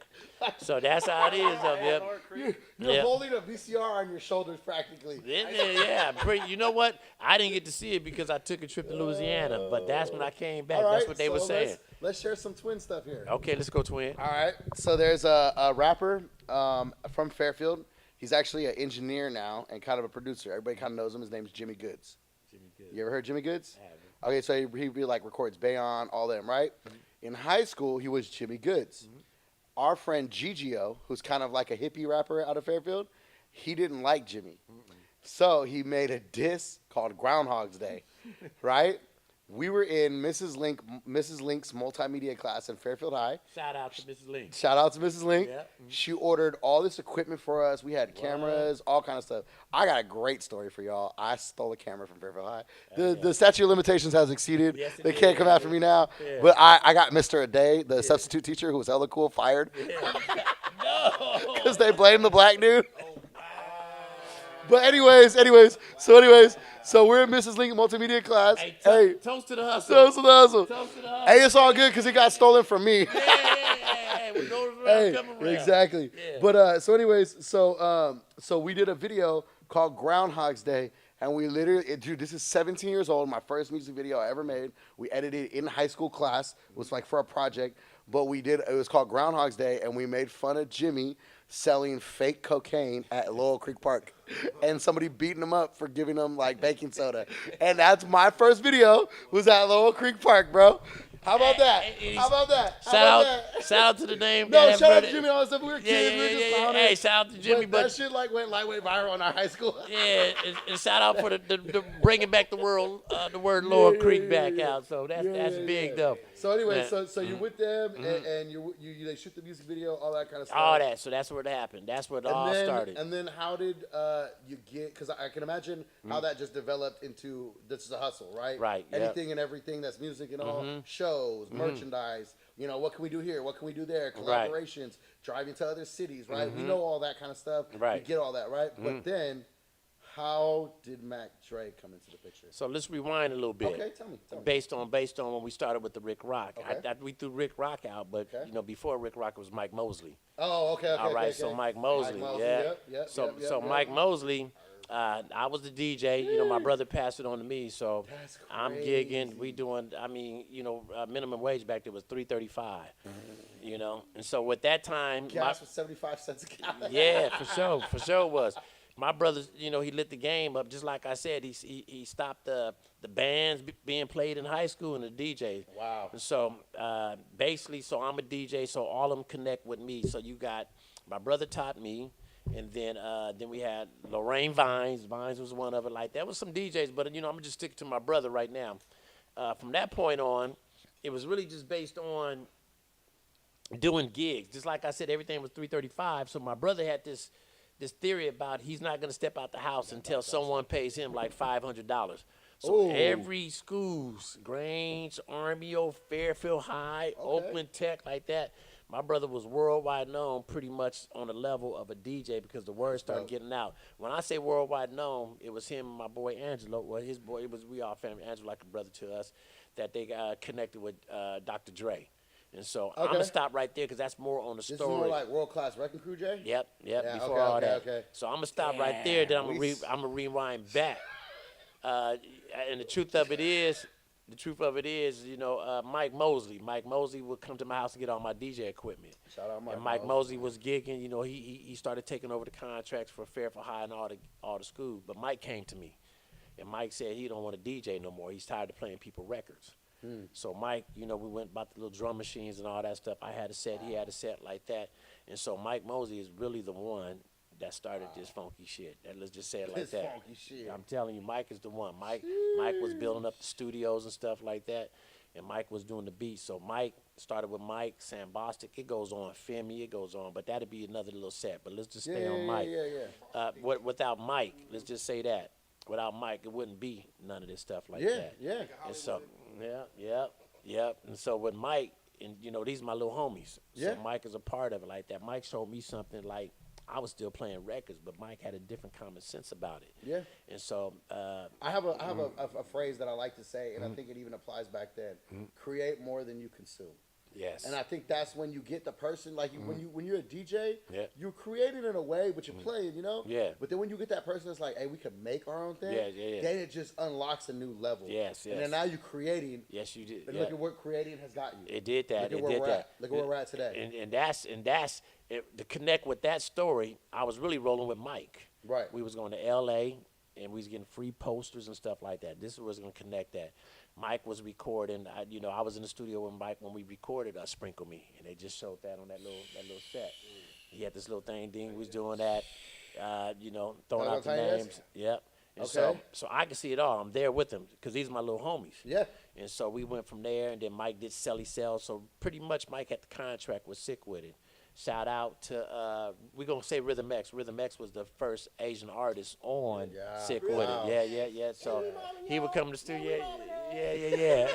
So that's how it is though. Yeah. You're Yeah. holding a VCR on your shoulders practically. Yeah, you know what? I didn't get to see it because I took a trip to Louisiana, but that's when I came back. All right, That's what they were saying. Let's share some twin stuff here. Okay, let's go, twin. All right. So there's a rapper from Fairfield. He's actually an engineer now and kind of a producer. Everybody kind of knows him. His name's Jimmy Goods. You ever heard Jimmy Goods? Okay, so he like records Bayon, all them, right? In high school, he was Jimmy Goods. Our friend Gigio, who's kind of like a hippie rapper out of Fairfield, he didn't like Jimmy. So he made a diss called Groundhog's Day, right? We were in Mrs. Link's multimedia class in Fairfield High. Shout out to Mrs. Link. Shout out to Mrs. Link. Yeah. She ordered all this equipment for us. We had cameras, all kind of stuff. I got a great story for y'all. I stole a camera from Fairfield High. The statute of limitations has exceeded. Yes, it They did. can't come after me now. Yeah. But I got Mr. A Day, the substitute teacher who was hella cool, fired No. because they blamed the black dude. But anyways, so we're in Mrs. Link multimedia class. Hey, toast to the hustle. Toast to the hustle. Toast to the hustle. Hey, it's all good because it got stolen from me. Yeah. What goes around, Hey, come around. exactly. Yeah. But so we did a video called Groundhog's Day, and we literally, dude, this is 17 years old, my first music video I ever made. We edited it in high school class. It was like for a project, but it was called Groundhog's Day, and we made fun of Jimmy selling fake cocaine at Laurel Creek Park, and somebody beating him up for giving him like baking soda. And that's my first video was at Laurel Creek Park, bro. How about that? How about that? Shout out to the name. No, that shout out brother- to Jimmy. All that stuff. We were kids. We were just clowning. Hey, shout out to Jimmy, that but shit like went lightweight viral in our high school. yeah, and shout out for the bringing back the word Laurel Creek back out. So that's big though. So anyway, Yeah. so you're with them and you they shoot the music video, all that kind of stuff. All that. So that's where it happened. That's where it all started. And then how did you get? Because I can imagine how that just developed into this is a hustle, right? Right, yep. Anything and everything that's music and all shows, merchandise. You know, what can we do here? What can we do there? Collaborations, driving to other cities, right? We know all that kind of stuff. Right. We get all that, right? But then, How did Mac Dre come into the picture? So let's rewind a little bit. Okay, tell me. Based on when we started with the Rick Rock. Okay. We threw Rick Rock out, but Okay. before Rick Rock it was Mike Mosley. Oh, okay. All right, okay. so Mike Mosley, yeah. Yep, So Mike Mosley, I was the DJ. My brother passed it on to me, so That's I'm gigging. We doing. Minimum wage back there was $3.35. And so with that time, Gas was 75 cents a gallon. yeah, for sure it was. My brother, he lit the game up. Just like I said, he stopped the bands being played in high school and the DJ. Wow. And so basically, so I'm a DJ, so all of them connect with me. So you got my brother taught me, and then we had Lorraine Vines. Vines was one of it. Like that was some DJs, but I'm gonna just stick to my brother right now. From that point on, it was really just based on doing gigs. Just like I said, everything was $3.35. So my brother had this theory about he's not going to step out the house until someone pays him like $500. So every schools, Grange, Armio, Fairfield High, Oakland Tech, like that, my brother was worldwide known pretty much on the level of a DJ because the word started getting out. When I say worldwide known, it was him and my boy Angelo. Well, his boy, we all family. Angelo like a brother to us, that they connected with Dr. Dre. And so I'm going to stop right there because that's more on the story. This is more like World Class Wrecking Crew, Jay? Yep, Yeah, before all that. Okay. So I'm going to stop right there, then I'm going to rewind back. And the truth of it is, Mike Mosley. Mike Mosley would come to my house and get all my DJ equipment. Shout out And Mike Mosley was gigging. He started taking over the contracts for Fairfield High and all the schools. But Mike came to me, and Mike said he don't want to DJ no more. He's tired of playing people records. So Mike, we went about the little drum machines and all that stuff. I had a set, he had a set like that. And so Mike Mosley is really the one that started this funky shit. Let's just say it like that. Funky shit. I'm telling you, Mike is the one. Mike was building up the studios and stuff like that, and Mike was doing the beats. So Mike started with Mike, Sam Bostic. It goes on, Femi, it goes on. But that'd be another little set. But let's just stay on Mike. Without Mike, let's just say that. Without Mike, it wouldn't be none of this stuff like that. Yeah. And so, yeah. And so with Mike, and these are my little homies. Yeah. So Mike is a part of it like that. Mike showed me something like I was still playing records, but Mike had a different common sense about it. Yeah. And so I have a phrase that I like to say, and I think it even applies back then. Create more than you consume. Yes. And I think that's when you get the person, like when you're a DJ, Yeah. you create it in a way, but you're playing, Yeah. But then when you get that person that's like, hey, we can make our own thing, Yeah. then it just unlocks a new level. Yes. And then now you're creating. Yes, you did. And Yeah. look at what creating has got you. It did that. Look at where we're at. Look at where we're at today. And that's to connect with that story. I was really rolling with Mike. Right. We was going to L.A. and we was getting free posters and stuff like that. This was going to connect that. Mike was recording. I was in the studio with Mike when we recorded "Sprinkle Me," and they just showed that on that little set. He had this little thing. Dean was doing that. Throwing out the names. Yep. And so I can see it all. I'm there with him because these are my little homies. Yeah. And so we went from there, and then Mike did Selly Cell. So pretty much Mike had the contract, was sick with it. Shout out to, we're going to say Rhythm X. Rhythm X was the first Asian artist on Sick with It. Yeah. So he would come to the studio. Yeah.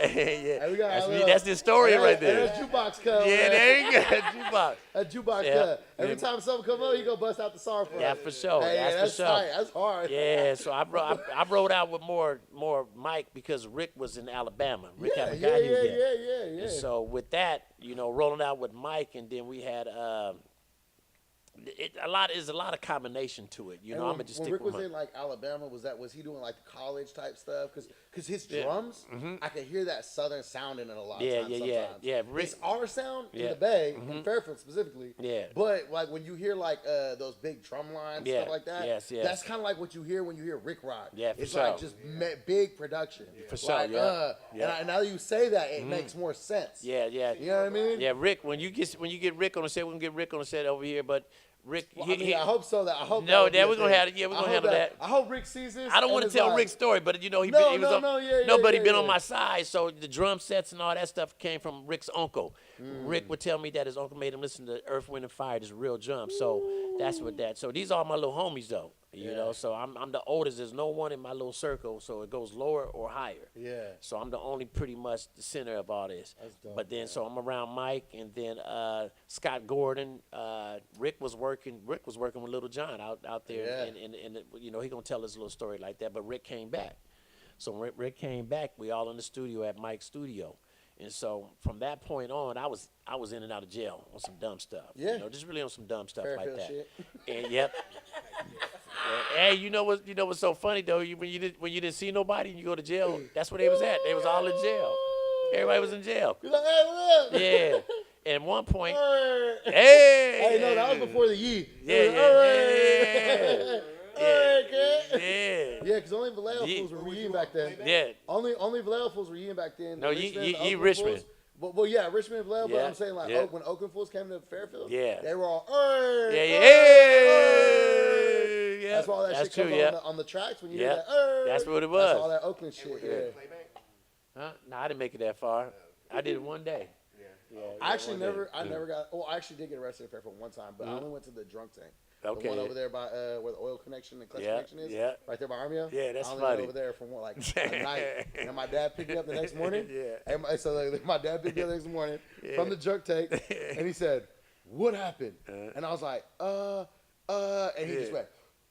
That's the story right there. That jukebox cut. Yeah, there you go. Jukebox. That jukebox cut. Every time something come up, he go bust out the song for us. Yeah, for sure. Hey, that's for sure. Tight. That's hard. Yeah, so I rode out with more Mike because Rick was in Alabama. Rick had a guy Yeah. And so with that, rolling out with Mike, and then we had a lot of combination to it. I'm gonna just when stick Rick with was my. in like Alabama, was he doing like the college type stuff? Because his drums, I could hear that southern sound in it a lot. Of times, yeah. Rick, it's our sound in the Bay, in Fairfield specifically. Yeah. But like when you hear like those big drum lines, stuff like that. Yes. That's kind of like what you hear when you hear Rick rock. Yeah, for it's sure. like just big production. For sure. Like, And now that you say that, it makes more sense. Yeah. You know what I mean? Yeah, Rick. When you get Rick on the set, we can get Rick on the set over here, but. Rick, I hope so. I hope. No, that we're gonna have it. Yeah, we're gonna handle that. I hope Rick sees this. I don't want to tell Rick's story, but he been on my side. So the drum sets and all that stuff came from Rick's uncle. Rick would tell me that his uncle made him listen to Earth, Wind, and Fire, this real drum. So that's what that. So these are my little homies though. So I'm the oldest. There's no one in my little circle, so it goes lower or higher. Yeah. So I'm the only pretty much the center of all this. That's dope, but then so I'm around Mike, and then Scott Gordon. Rick was working working. Rick was working with Little John out there, Yeah. and he gonna tell us a little story like that. But Rick came back. So when Rick came back, we all in the studio at Mike's studio. And so from that point on, I was in and out of jail on some dumb stuff. Yeah. Just really on some dumb stuff Fairfield like that. shit. And yep. Hey, you know what's so funny though? When you didn't see nobody and you go to jail, that's where they was at. They was all in jail. Everybody was in jail. You're like, hey, what up? Yeah. And at one point, Hey. hey. Hey, no, that was before the Yee. Yeah. Yeah, because only Vallejo Ye- fools were reading back then. Yeah. Only Vallejo fools were reading back then. No, Richmond, Richmond. Fools, well, yeah, Richmond and Vallejo, but Yeah, I'm saying, like, yeah. when Oakland fools came to Fairfield, Yeah. they were all, Yeah. That's why all that That's shit true, comes yeah. on the tracks when you Yeah. hear that, That's what it That's all was. that Oakland shit, yeah. Huh? No, I didn't make it that far. I did it one day. Yeah, I actually one day. I never got, I actually did get arrested in Fairfield one time, but I only went to the drunk tank. Okay. The one over there by where the oil connection and clutch Yeah, connection is. yeah. Right there by Armio. Yeah, that's I only funny. went over there from like a night. And my dad picked me up the next morning. Yeah. And so my dad picked me up the next morning Yeah. from the drunk tank. And he said, "What happened?" And I was like, and he just went,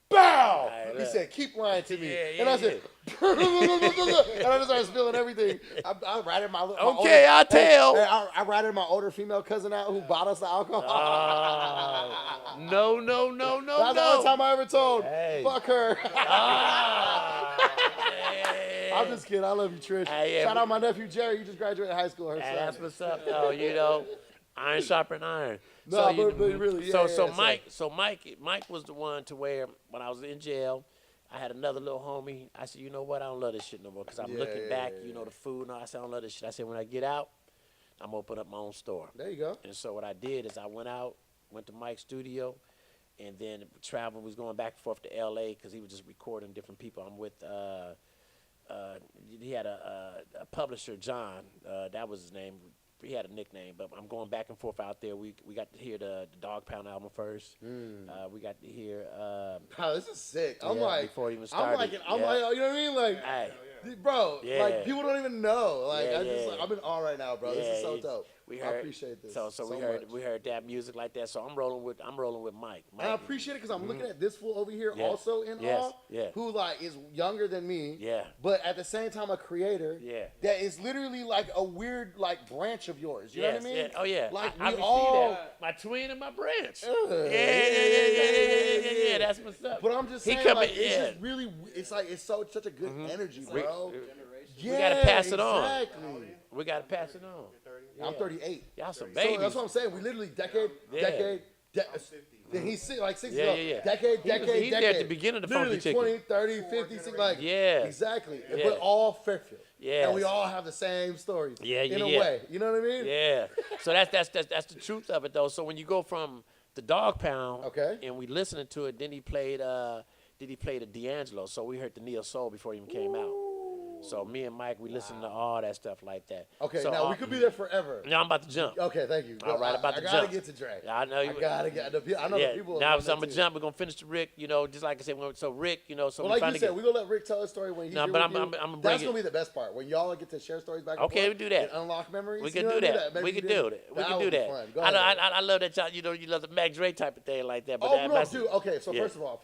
"Bow!" Right, He look. said, "Keep lying to me." Yeah, And I yeah, said, and I just started spilling everything. I ratted my Okay, older, I'll tell. Hey, I ratted my older female cousin out who bought us the alcohol. No. That's the only time I ever told. Hey. Fuck her. Hey. I'm just kidding. I love you, Trish. Hey, yeah, Shout but- out my nephew Jerry. He just graduated high school. Her Hey, son. that's what's up, though. Iron sharpen iron. No, but really, yeah, so yeah, Mike was the one to where when I was in jail, I had another little homie. I said, you know what? I don't love this shit no more because I'm Yeah, looking yeah, back. yeah, The food. And all. I said, I don't love this shit. I said, when I get out, I'm open up my own store. There you go. And so what I did is I went out, went to Mike's studio, and then traveled. Was going back and forth to L.A. because he was just recording different people. I'm with. He had a publisher, John. That was his name. He had a nickname, but I'm going back and forth out there. We got to hear the Dog Pound album first. We got to hear. Oh, this is sick. I'm Yeah, like, before it even I'm started. like, Yeah. you know what I mean? Like, Hey, bro, Yeah. like people don't even know. Like, Yeah, I just, yeah. I'm in awe right now, bro. This is Yeah, so it's- dope. we I heard- appreciate this. so so we much. heard that music like that. So I'm rolling with Mike. And I appreciate it because I'm looking at this fool over here Yeah. also in Yes, awe, yeah. who like is younger than me, Yeah. but at the same time a creator Yeah. that is literally like a weird like branch of yours. You know what I mean? Yeah. Oh yeah. Like I we can all. see that. My twin and my branch. Yeah, Yeah. That's what's up. But I'm just He saying, coming- like, it's yeah. just really, it's like it's such a good energy, We- bro. we gotta pass it on. Exactly. We gotta pass it on. I'm 38. Y'all some So babies. that's what I'm saying. We literally decade. Then he's like 60. Yeah, so yeah, yeah. Decade. He's there at the beginning of the Literally Funky Chicken. 20, 30, 50, 60, like Yeah. exactly. Yeah. But all Fairfield. Yes. And we all have the same stories. Yeah, In a yeah. way. You know what I mean? Yeah. So that's the truth of it though. So when you go from the Dog Pound, Okay. and we listening to it, then he played the D'Angelo. So we heard the Neo Soul before he even came out. So me and Mike, we listened to all that stuff like that. Okay, so, now we could be there forever. Now I'm about to jump. Okay, thank you. All right, about I to gotta jump. get to Dre. I know you. I know Yeah. the people. Now want so I'm that gonna too. jump. We're gonna finish the Rick. Just like I said. So Rick, so Well, we like finally you said, get. we're gonna let Rick tell his story when he's No, here but with I'm you. gonna bring That's it- gonna be the best part when y'all get to share stories back and Okay, forth. we do that. And unlock memories. We You can know do what I mean? that. Maybe We can you do did. that. We can would do be that. fun. Go I know. ahead. I love that y'all. You love the Mac Dre type of thing like that. But Oh that, no, that's- dude. Okay, so yeah. first of all,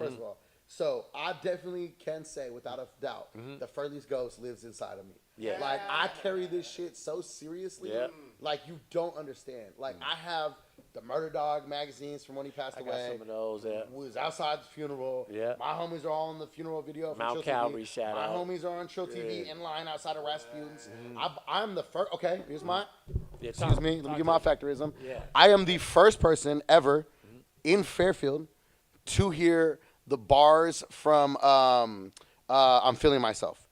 so I definitely can say without a doubt, the Furley's ghost lives inside of me. Yeah. Like I carry this shit so seriously, Yeah. like you don't understand. Like I have the Murder Dog magazines from when he passed I got away. some of those. Yeah. Was outside the funeral. Yeah. My homies are all in the funeral video. From Mount Trill Calvary, TV. shout My out. homies are on Trill TV in line outside of Rasputin's. I'm the first. Okay, here's my. Yeah, Excuse me. Let me get my factorism. Yeah. I am the first person ever in Fairfield to hear the bars from I'm Feeling Myself.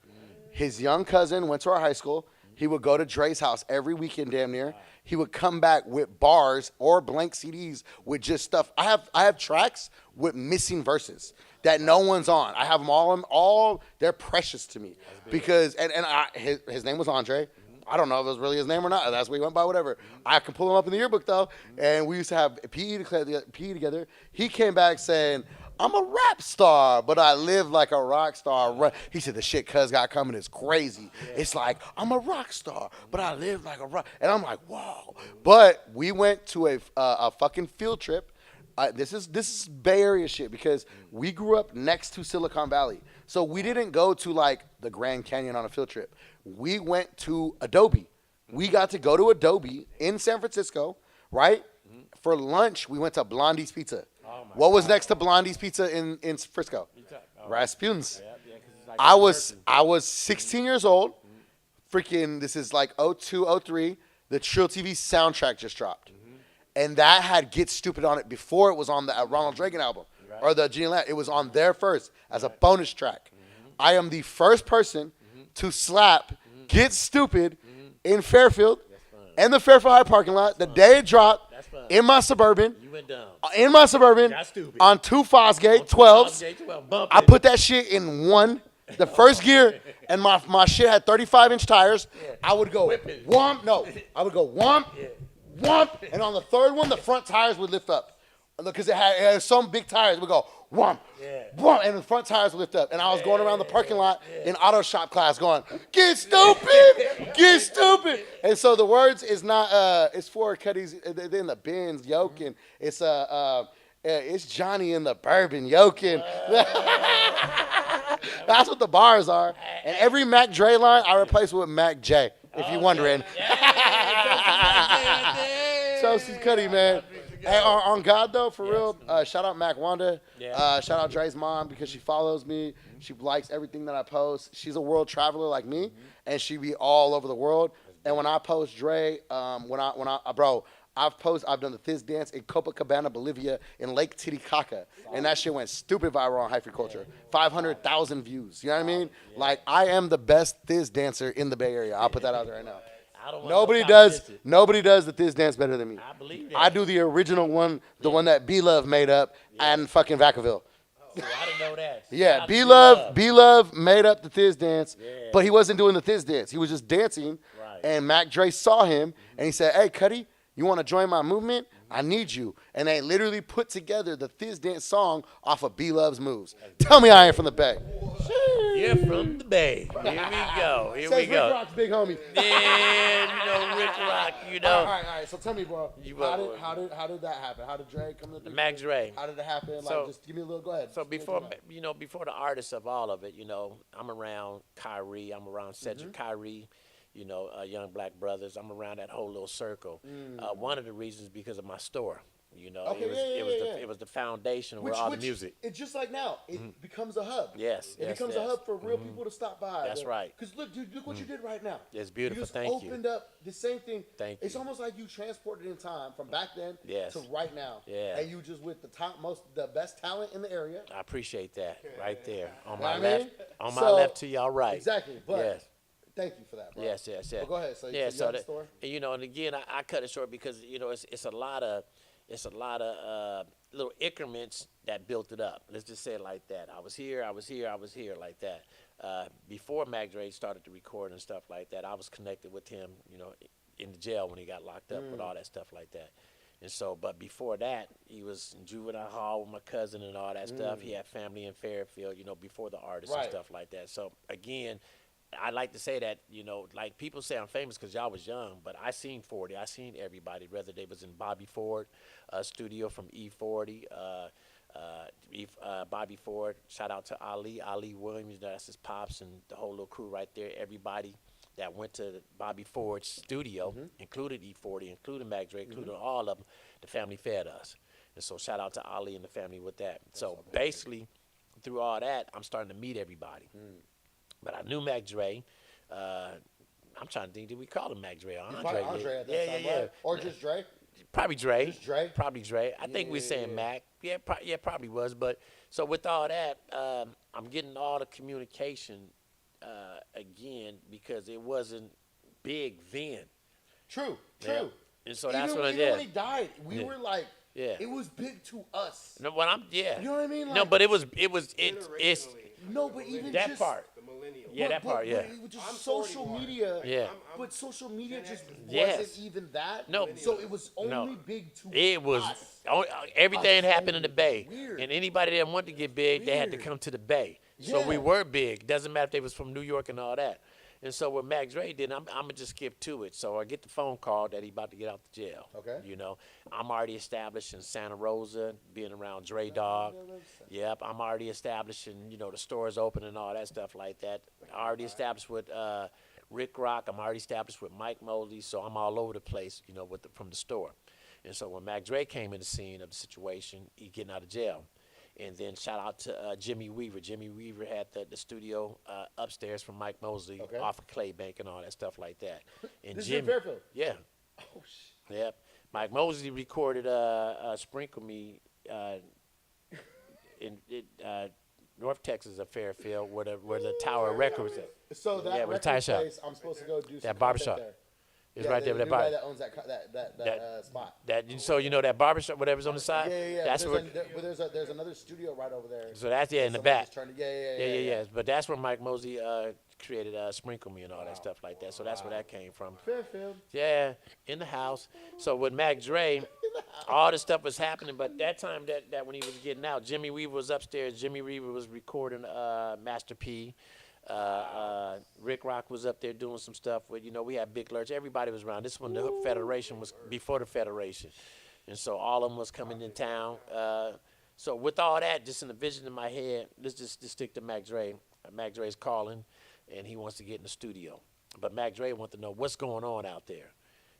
His young cousin went to our high school. He would go to Dre's house every weekend damn near. He would come back with bars or blank CDs with just stuff. I have tracks with missing verses that no one's on. I have them all they're precious to me. Because his name was Andre. I don't know if it was really his name or not. That's what he went by, whatever. I can pull him up in the yearbook, though. And we used to have PE together. He came back saying, I'm a rap star, but I live like a rock star. He said, the shit cuz got coming is crazy. It's like, I'm a rock star, but I live like a rock. And I'm like, whoa. But we went to a fucking field trip this is Bay Area shit because we grew up next to Silicon Valley. So we didn't go to like the Grand Canyon on a field trip. We went to Adobe. We got to go to Adobe in San Francisco, right? For lunch, we went to Blondie's Pizza. What was next to Blondie's Pizza in Frisco? Rasputin's. I was 16 years old. Freaking, this is like 02, 03. The Trill TV soundtrack just dropped. And that had Get Stupid on it before it was on the Ronald Reagan album. Or the Genie. It was on there first as a bonus track. I am the first person to slap Get Stupid in Fairfield and the Fairfield High parking lot the day it dropped in my Suburban. You went down. In my Suburban on 2 Fosgate 12s. I put that shit in one, the first gear, and my shit had 35-inch tires. I would go whomp. No, I would go whomp, whomp, and on the third one, the front tires would lift up. Because it had some big tires. We'd go, whomp, whomp, and the front tires would lift up. And I was going around the parking lot in auto shop class going, get stupid, get stupid. And so the words is not, it's for Cuddy's, they're in the Benz yoking. It's Johnny in the bourbon yoking. That's what the bars are. And every Mac Dre line, I replace with Mac J, if you're wondering. Chelsea's Cuddy, man. Hey, on God though, for real, shout out Mac Wanda. Shout out Dre's mom because she follows me. She likes everything that I post. She's a world traveler like me, and she be all over the world. And when I post Dre, I've done the Thiz dance in Copacabana, Bolivia, in Lake Titicaca, and that shit went stupid viral on Hyphy Culture. 500,000 views. You know what I mean? Like I am the best Thiz dancer in the Bay Area. I'll put that out there right now. Nobody does the Thiz dance better than me. I believe that. I do the original one, the one that B Love made up, and fucking Vacaville. Oh, I didn't know that. Yeah, B Love made up the Thiz dance, but he wasn't doing the Thiz dance. He was just dancing, and Mac Dre saw him, and he said, "Hey, Cuddy, you want to join my movement? I need you." And they literally put together the Thiz dance song off of B Love's moves. Tell me I ain't from the Bay. You're from the Bay. Here we go. Here we go. Rick Rock's big homie. Yeah, Rick Rock, All right. So tell me, bro. How did that happen? How did Dre come to the Mac Dre. How did it happen? So, just give me a little. Go ahead. So before the artists of all of it, I'm around Kyrie. I'm around Cedric Kyrie. Young Black Brothers. I'm around that whole little circle. One of the reasons because of my store. It was the foundation where all the music. It's just like now. It becomes a hub. Yes. It becomes a hub for real people to stop by. That's right. Because look, dude, look what you did right now. It's beautiful. You just Thank you. opened up the same thing. Thank you. It's almost like you transported in time from back then to right now. Yeah. And you just with the best talent in the area. I appreciate that right there. On my left to y'all right. Exactly. But yes. Thank you for that, bro. Yes. Well, go ahead. So you so the store? And again, I cut it short because it's a lot of little increments that built it up. Let's just say it like that. I was here like that. Before Mac Dre started to record and stuff like that, I was connected with him, in the jail when he got locked up with all that stuff like that. And so, but before that, he was in juvenile hall with my cousin and all that stuff. He had family in Fairfield, before the artists and stuff like that. So again, I like to say that, like people say I'm famous because y'all was young, but I seen 40. I seen everybody, whether they was in Bobby Ford studio from E40, Bobby Ford. Shout out to Ali Williams. That's his pops and the whole little crew right there. Everybody that went to Bobby Ford's studio, included E40, including Mac Dre, including all of them. The family fed us. And so shout out to Ali and the family with that. So basically, through all that, I'm starting to meet everybody. But I knew Mac Dre. I'm trying to think, did we call him Mac Dre or Andre? Andre at that time, right? Or just Dre? Probably Dre. Just Dre? Probably Dre. I think we're saying Mac. Yeah, probably was. But so with all that, I'm getting all the communication again because it wasn't big then. True. And so that's what I did. Even when he died, we were like, it was big to us. No, what You know what I mean? No, but it's no, but even that just, part. The millennial. Yeah, that part. Yeah. But it was just social media. Yeah. But social media just Yes. wasn't even that. No. So it was only big to It was us. everything Us happened in the Bay, weird. and anybody that wanted to get big, they had to come to the Bay. So we were big. Doesn't matter if they was from New York and all that. And so what Mac Dre did, I'm gonna just skip to it. So I get the phone call that he about to get out the jail. Okay. You know, I'm already established in Santa Rosa, being around Dre Dog. Yep, I'm already established in, you know, the stores open and all that stuff like that. I already established with Rick Rock. I'm already established with Mike Mosley. So I'm all over the place, you know, from the store. And so when Mac Dre came in the scene of the situation, he getting out of jail. And then shout out to Jimmy Weaver. Jimmy Weaver had the studio upstairs from Mike Mosley off of Clay Bank and all that stuff like that. And This Jimmy, is in Fairfield? Yeah. Oh, shit. Yep. Mike Mosley recorded Sprinkle Me in North Texas of Fairfield where the Tower Records was at. So that with the record tire shop. place, I'm supposed to go do some That barbershop. content there. It's right there with the that new guy bar. that owns that spot. So you know that barbershop, whatever's on the side? Yeah. That's There's where. there's another studio right over there. So that's in the Somebody back. just turned it- Yeah. But that's where Mike Mosley created Sprinkle Me and all that stuff like that. So that's where that came from. Fairfield. Yeah, in the house. So with Mac Dre, all this stuff was happening. But that time that when he was getting out, Jimmy Weaver was upstairs. Jimmy Weaver was recording Master P. Rick Rock was up there doing some stuff with, you know, we had Big Lurch. Everybody was around. This one, the Federation was before the Federation. And so all of them was coming in town. So with all that, just in the vision in my head, let's just stick to Mac Dre. Mac Dre's calling, and he wants to get in the studio. But Mac Dre wants to know what's going on out there.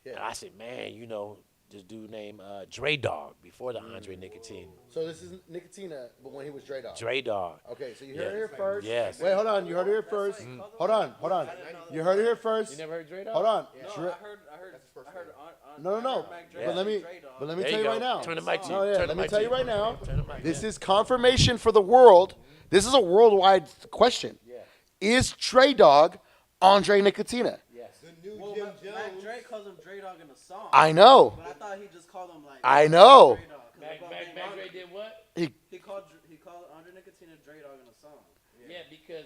Yeah. And I said, man, you know, this dude named Dre Dog before the Andre Nicotine. So this is Nicotina, but when he was Dre Dog. Dre Dog. Okay, so you heard it here first. Yes. Wait, hold on. You heard it here first. Hold on. You heard it here first. You never heard Dre Dog? Hold on. No, Dre- I heard. No. Mac Dre But let me say Dre Dog. but let me There tell you you go. right now. Turn the mic to you. No, yeah. Turn the Let me mic tell to you you. right now. Turn the mic, This yeah. is confirmation for the world. This is a worldwide question. Yeah. Is Dre Dog Andre Nicotina? Yes. The new Well, Jim Mac Jones. Dre calls him Dre Dog in the song. I know. But I thought he just called him like. I know. Dre Dog, 'cause Mac about Dre did what? He called Andre Nicotina Dre Dog in the song. Yeah, because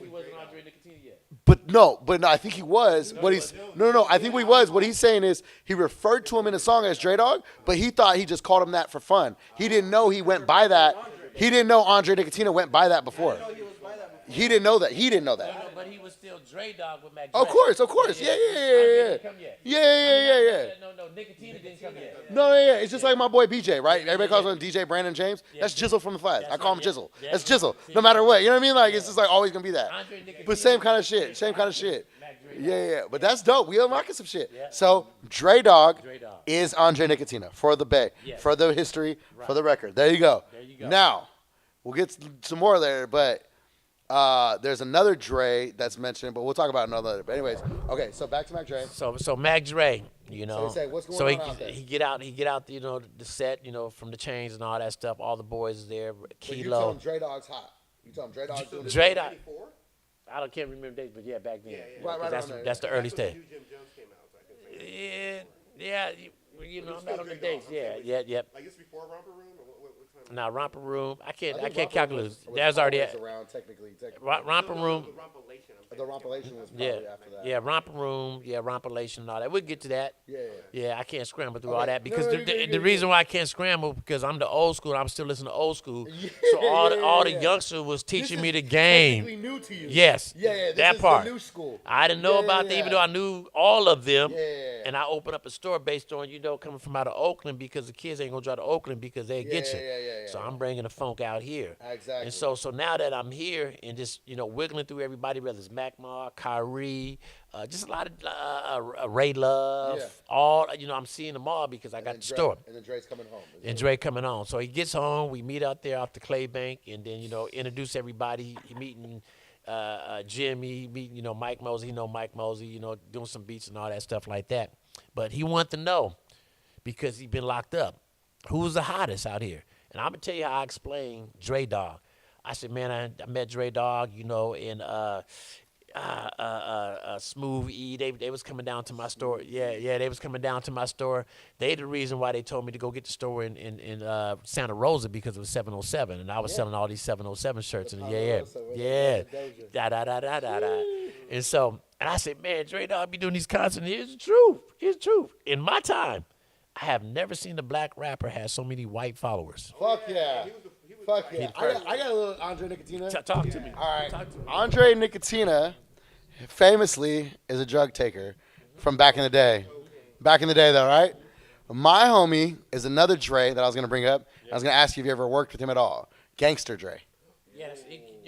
he wasn't Andre Nicotine yet. But no, I think he was. What he's no. I think he was. What he's saying is he referred to him in the song as Dre Dog, but he thought he just called him that for fun. He didn't know he went by that. He didn't know Andre Nicotina went by that before. No, he was by that before. He didn't know that. No, but he was still Dre Dog with Mac Dre. Of course. Yeah. Andre didn't come yet. Yeah. No, Nicotina didn't come yet. No, yeah. It's just like my boy BJ, right? Everybody calls him DJ Brandon James. That's Jizzle from the Flats. I call him Jizzle. That's Jizzle. No matter what. You know what I mean? Like, it's just like always going to be that. Andre Nicotina. But same kind of shit. Mac Dre. Yeah. But that's dope. We unlocking some shit. So, Dre Dog Dre Dog. is Andre Nicotina for the Bay, Yes. for the history, for the record. There you go. There you go. Now, we'll get some more there, but there's another Dre that's mentioned, but we'll talk about another. But anyways, okay, so back to Mac Dre. So Mac Dre, you know. So he said, what's going on out there? he get out, you know, the set, you know, from the chains and all that stuff. All the boys is there. So you tell Kilo. him Dre Dog's hot. You tell him Dre Dog's doing this. Dre Dog. 94? Can't remember dates, but yeah, back then. Right that's around there, that's the early That's when stage. the new Jim Jones came out, so I can say. Yeah. You know, I'm not on the Dre Dog, dates. I'm saying, Yep. Like this before Romper Room, or what time? Now Romper Room, I can't think calculate. Romper That's already always around technically. Romper Room. The Rompilation, I'm saying. The Rompilation was probably after that. Yeah, Romper Room, Rompilation and all that. We'll get to that. Yeah. I can't scramble through Okay. all that because No, the reason why I can't scramble because I'm the old school. I'm still listening to old school. So all the youngsters was teaching me the game. Technically new to you. Yes. Yeah. This that is part. the new school. I didn't know about that, even though I knew all of them. Yeah. And I opened up a store based on, coming from out of Oakland because the kids ain't going to drive to Oakland because they get you. Yeah. So I'm bringing the funk out here. Exactly. And so now that I'm here and just, wiggling through everybody, whether it's Mac Ma, Kyrie, just a lot of Ray Love, Yeah. all, I'm seeing them all because I got the store. And then Dre's coming home. And Dre coming on. So he gets home. We meet out there off the Clay Bank and then, introduce everybody. He meeting Jimmy, meeting, Mike Mosley. He know Mike Mosley, doing some beats and all that stuff like that. But he wanted to know because he been locked up. Who's the hottest out here? And I'm going to tell you how I explain Dre Dog. I said, man, I met Dre Dog, in Smooth E. They was coming down to my store. Yeah, they was coming down to my store. They the reason why they told me to go get the store in Santa Rosa because it was 707, and I was selling all these 707 shirts. And da. And so, and I said, man, Dre Dog be doing these concerts. Here's the truth. Here's the truth. In my time, I have never seen a black rapper have so many white followers. Fuck yeah. He was Fuck yeah. I got a little Andre Nicotina. Talk to me. All right. Talk to me. Andre Nicotina famously is a drug taker from back in the day. Back in the day, though, right? My homie is another Dre that I was gonna bring up. I was gonna ask you if you ever worked with him at all. Gangster Dre. Yes,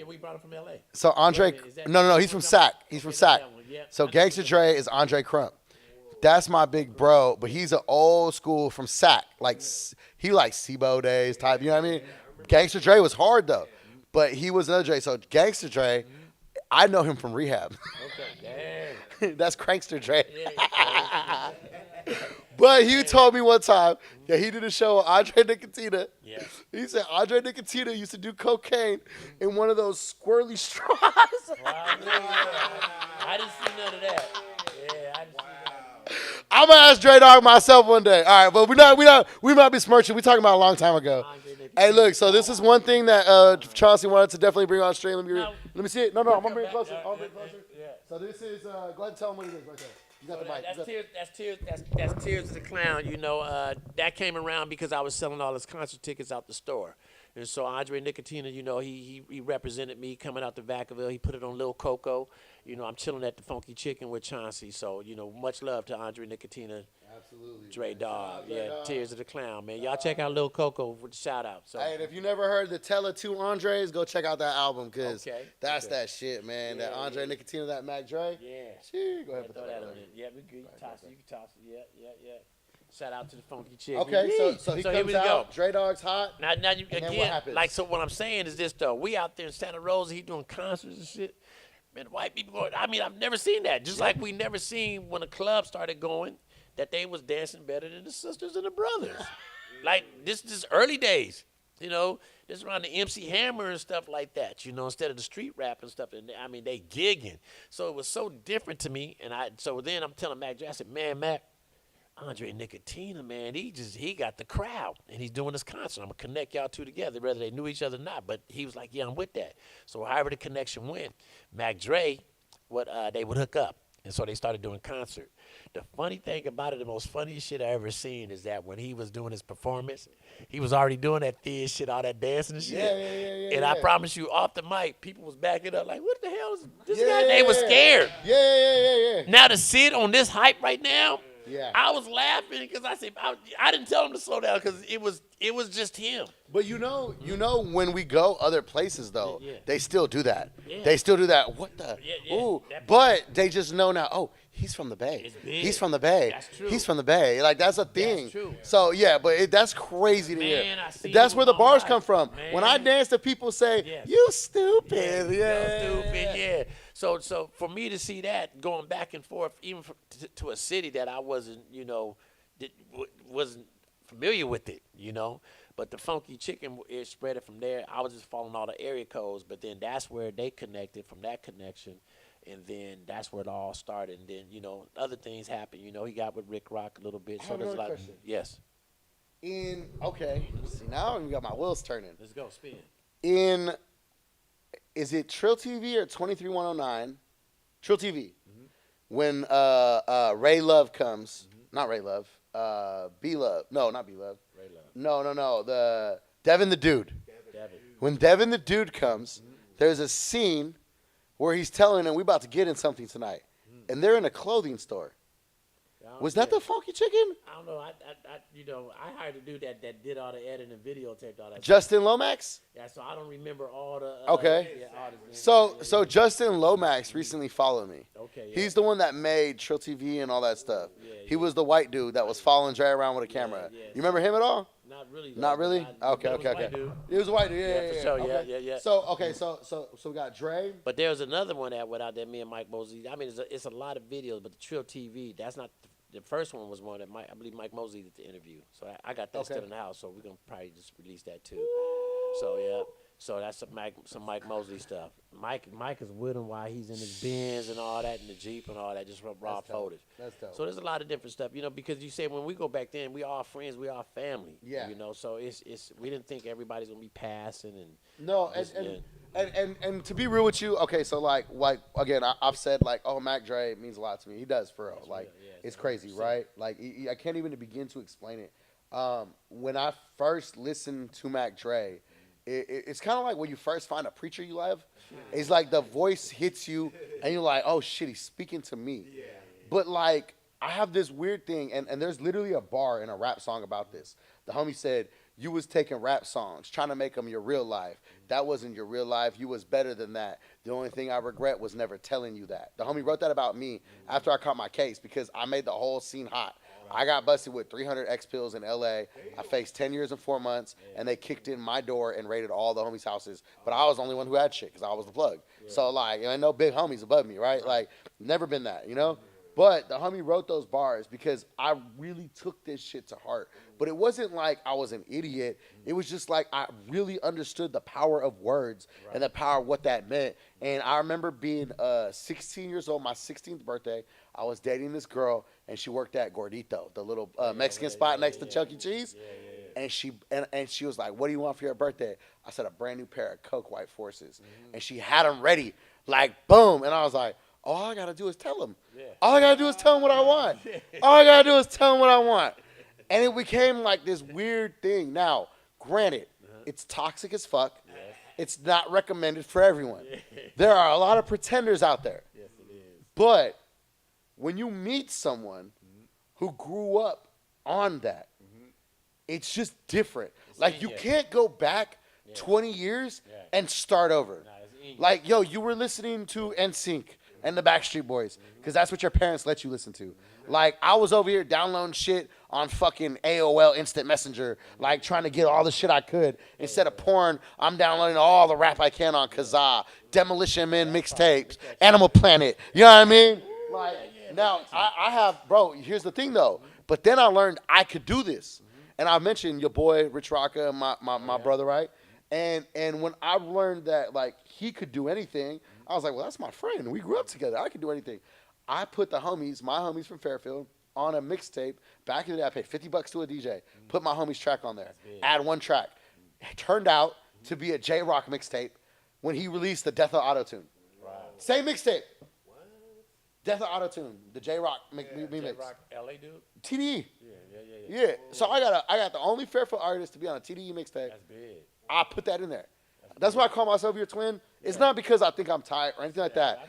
we brought him from L.A. So Andre, Wait a minute, is that- no, he's from Sac. He's from Okay, Sac. that one, yeah. So I know Gangster who Dre is Andre Crump. That's my big bro, but he's an old school from Sac. Like he like SIBO days type. You know what I mean? Gangster Dre was hard though, but he was another Dre. So Gangster Dre, I know him from rehab. Okay, That's Crankster Dre. yeah. But he told me one time that he did a show with Andre Nicotina. Yeah. He said Andre Nicotina used to do cocaine in one of those squirrely straws. Probably, yeah. I didn't see none of that. Yeah, I didn't see none. I'm gonna ask Dre Dog myself one day. All right, but we might be smirching. We talking about a long time ago. Hey, look. So this is one thing that Chauncey wanted to definitely bring on stream. Let me see it. No, I'm gonna bring it closer. I'm gonna bring it closer. Yeah. So this is. Go ahead and tell them what it is right there. You got the mic. That's Tears of the Clown. You know, that came around because I was selling all his concert tickets out the store. And so Andre Nicotina, you know, he represented me coming out to Vacaville. He put it on Lil Coco. You know, I'm chilling at the Funky Chicken with Chauncey. So, you know, much love to Andre Nicotina. Absolutely. Dre Dog. Dre Yeah, Dog. Tears of the Clown, man. Y'all check out Lil Coco with the shout out. So, Hey, and if you never heard the Tella 2 Andres, go check out that album because Okay, that's okay. that shit, man. Yeah, that Andre Nicotina, that Mac Dre. yeah. Gee, go ahead Yeah, put throw that that on on there. it. Yeah, we good. You can toss it. You can toss it. Yeah. Shout out to the Funky Chicken. Okay, so he here comes we go. out. Dre Dog's hot. Now you, And then what again, happens? like, so what I'm saying is this, though. We out there in Santa Rosa, he doing concerts and shit. Man, white people going, I mean, I've never seen that. Just like we never seen when the club started going that they was dancing better than the sisters and the brothers. Like, this is early days, you know. This around the MC Hammer and stuff like that, you know, instead of the street rap and stuff. And I mean, they gigging. So it was so different to me. And so then I'm telling Mac Dre, I said, man, Mac, Andre Nicotina, man, he got the crowd, and he's doing this concert. I'm gonna connect y'all two together, whether they knew each other or not. But he was like, yeah, I'm with that. So however the connection went, Mac Dre, they would hook up, and so they started doing concert. The funny thing about it, the most funniest shit I ever seen is that when he was doing his performance, he was already doing that theater shit, all that dancing and shit. Yeah. And I promise you, off the mic, people was backing up like, what the hell is this guy? They was scared. Yeah. Now to sit on this hype right now. Yeah. I was laughing because I said I didn't tell him to slow down because it was just him. But you know, when we go other places though, Yeah. they still do that. Yeah. They still do that. What the? Yeah. Ooh. That- But they just know now. Oh, he's from the Bay. It's big. He's from the Bay. That's true. He's from the Bay. Like that's a thing. true. So yeah, but that's crazy to Man, hear. I seen That's him where the with my bars life. come from. When I Man. dance, the people say, Yes. "You stupid." Yeah. Stupid, yeah. So for me to see that going back and forth, even to a city that I wasn't, you know, wasn't familiar with it, you know. But the Funky Chicken, it spread it from there. I was just following all the area codes, but then that's where they connected from that connection, and then that's where it all started. And then, you know, other things happened. You know, he got with Rick Rock a little bit. I So have there's a another lot. question. Yes. See now you got my wheels turning. Let's go. Spin. Is it Trill TV or 23109? Trill TV. When Ray Love comes, not Ray Love, B Love. No, not B Love. Ray Love. No. The Devin the Dude. Devin. When Devin the Dude comes, there's a scene where he's telling them we about to get in something tonight, and they're in a clothing store. Was that the Funky Chicken? I don't know. I hired a dude that did all the editing and videotaped all that. Justin Lomax. Yeah, so I don't remember all the. Okay. Yeah, all the, So Justin Lomax recently followed me. Okay. Yeah. He's the one that made Trill TV and all that stuff. Yeah, He was the white dude that was following Dre around with a camera. yeah. You remember him at all? Not really. Though. Not really? Okay. It was a white dude. He was a white dude. Yeah, for sure. okay. Yeah. So we got Dre. But there's another one that went out there. Me and Mike Mosley. I mean, it's a lot of videos, but the Trill TV. That's not the first one. Was one that I believe Mike Mosley did the interview. So I got that still in the house. So we're gonna probably just release that too. So yeah. So that's some Mike Mosley stuff. Mike is with him while he's in his Benz and all that, in the Jeep and all that, just raw footage. That's dope. So there's a lot of different stuff, you know, because you say when we go back then, we all friends, we all family. Yeah. You know, so it's we didn't think everybody's gonna be passing and No, and to be real with you, okay, so like again, I've said like, oh, Mac Dre means a lot to me. He does for real. Like real, yeah, it's crazy, 100%. right? Like I can't even begin to explain it. When I first listened to Mac Dre, it's kind of like when you first find a preacher you love. It's like the voice hits you, and you're like, oh shit, he's speaking to me. But like, I have this weird thing, and there's literally a bar in a rap song about this. The homie said, you was taking rap songs, trying to make them your real life. That wasn't your real life. You was better than that. The only thing I regret was never telling you that. The homie wrote that about me after I caught my case because I made the whole scene hot. I got busted with 300 X pills in L.A. I faced 10 years and 4 months, and they kicked in my door and raided all the homies' houses. But I was the only one who had shit because I was the plug. So, like, ain't no big homies above me, right? Like, never been that, you know? But the homie wrote those bars because I really took this shit to heart. But it wasn't like I was an idiot. It was just like I really understood the power of words and the power of what that meant. And I remember being 16 years old, my 16th birthday. I was dating this girl, and she worked at Gordito, the little Mexican spot next to Chuck E. Cheese. And she was like, what do you want for your birthday? I said, a brand new pair of Coke White Forces. And she had them ready, like, boom. And I was like, all I got to do is tell him. All I got to do is tell him what I want. All I got to do is tell him what I want. And it became like this weird thing. Now, granted, it's toxic as fuck. It's not recommended for everyone. There are a lot of pretenders out there. Yes, it is. But when you meet someone who grew up on that, it's just different. Like, you can't go back 20 years and start over. Like, yo, you were listening to NSYNC and the Backstreet Boys because that's what your parents let you listen to. Like, I was over here downloading shit on fucking AOL Instant Messenger, like trying to get all the shit I could. Instead of porn, I'm downloading all the rap I can on Kazaa, Demolition Men mixtapes, Animal Planet. You know what I mean? Like, now, I have, bro, here's the thing, though. But then I learned I could do this. And I mentioned your boy, Rich Rocka, my brother, right? And when I learned that, like, he could do anything, I was like, well, that's my friend. We grew up together. I could do anything. I put my homies from Fairfield, on a mixtape. Back in the day, I paid $50 to a DJ. Put my homie's track on there. Add one track. It turned out to be a J-Rock mixtape when he released the Death of Autotune. Wow. Same mixtape. Death of Autotune, the J-Rock remix. J-Rock, LA dude? TDE. Yeah. Yeah. So I got the only Fairfield artist to be on a TDE mixtape. That's big. I put that in there. That's why I call myself your twin. It's not because I think I'm tight or anything like that.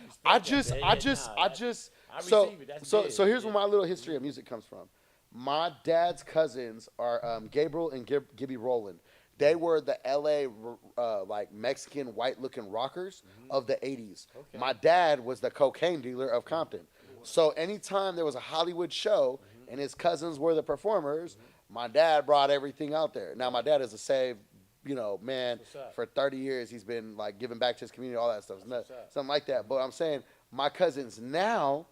So here's where my little history of music comes from. My dad's cousins are Gabriel and Gibby Rowland. They were the LA like Mexican white looking rockers of the 80s. Okay. My dad was the cocaine dealer of Compton. So anytime there was a Hollywood show and his cousins were the performers, my dad brought everything out there. Now my dad is a saved, man, for 30 years he's been like giving back to his community, all that stuff. Something like that. But I'm saying my cousins now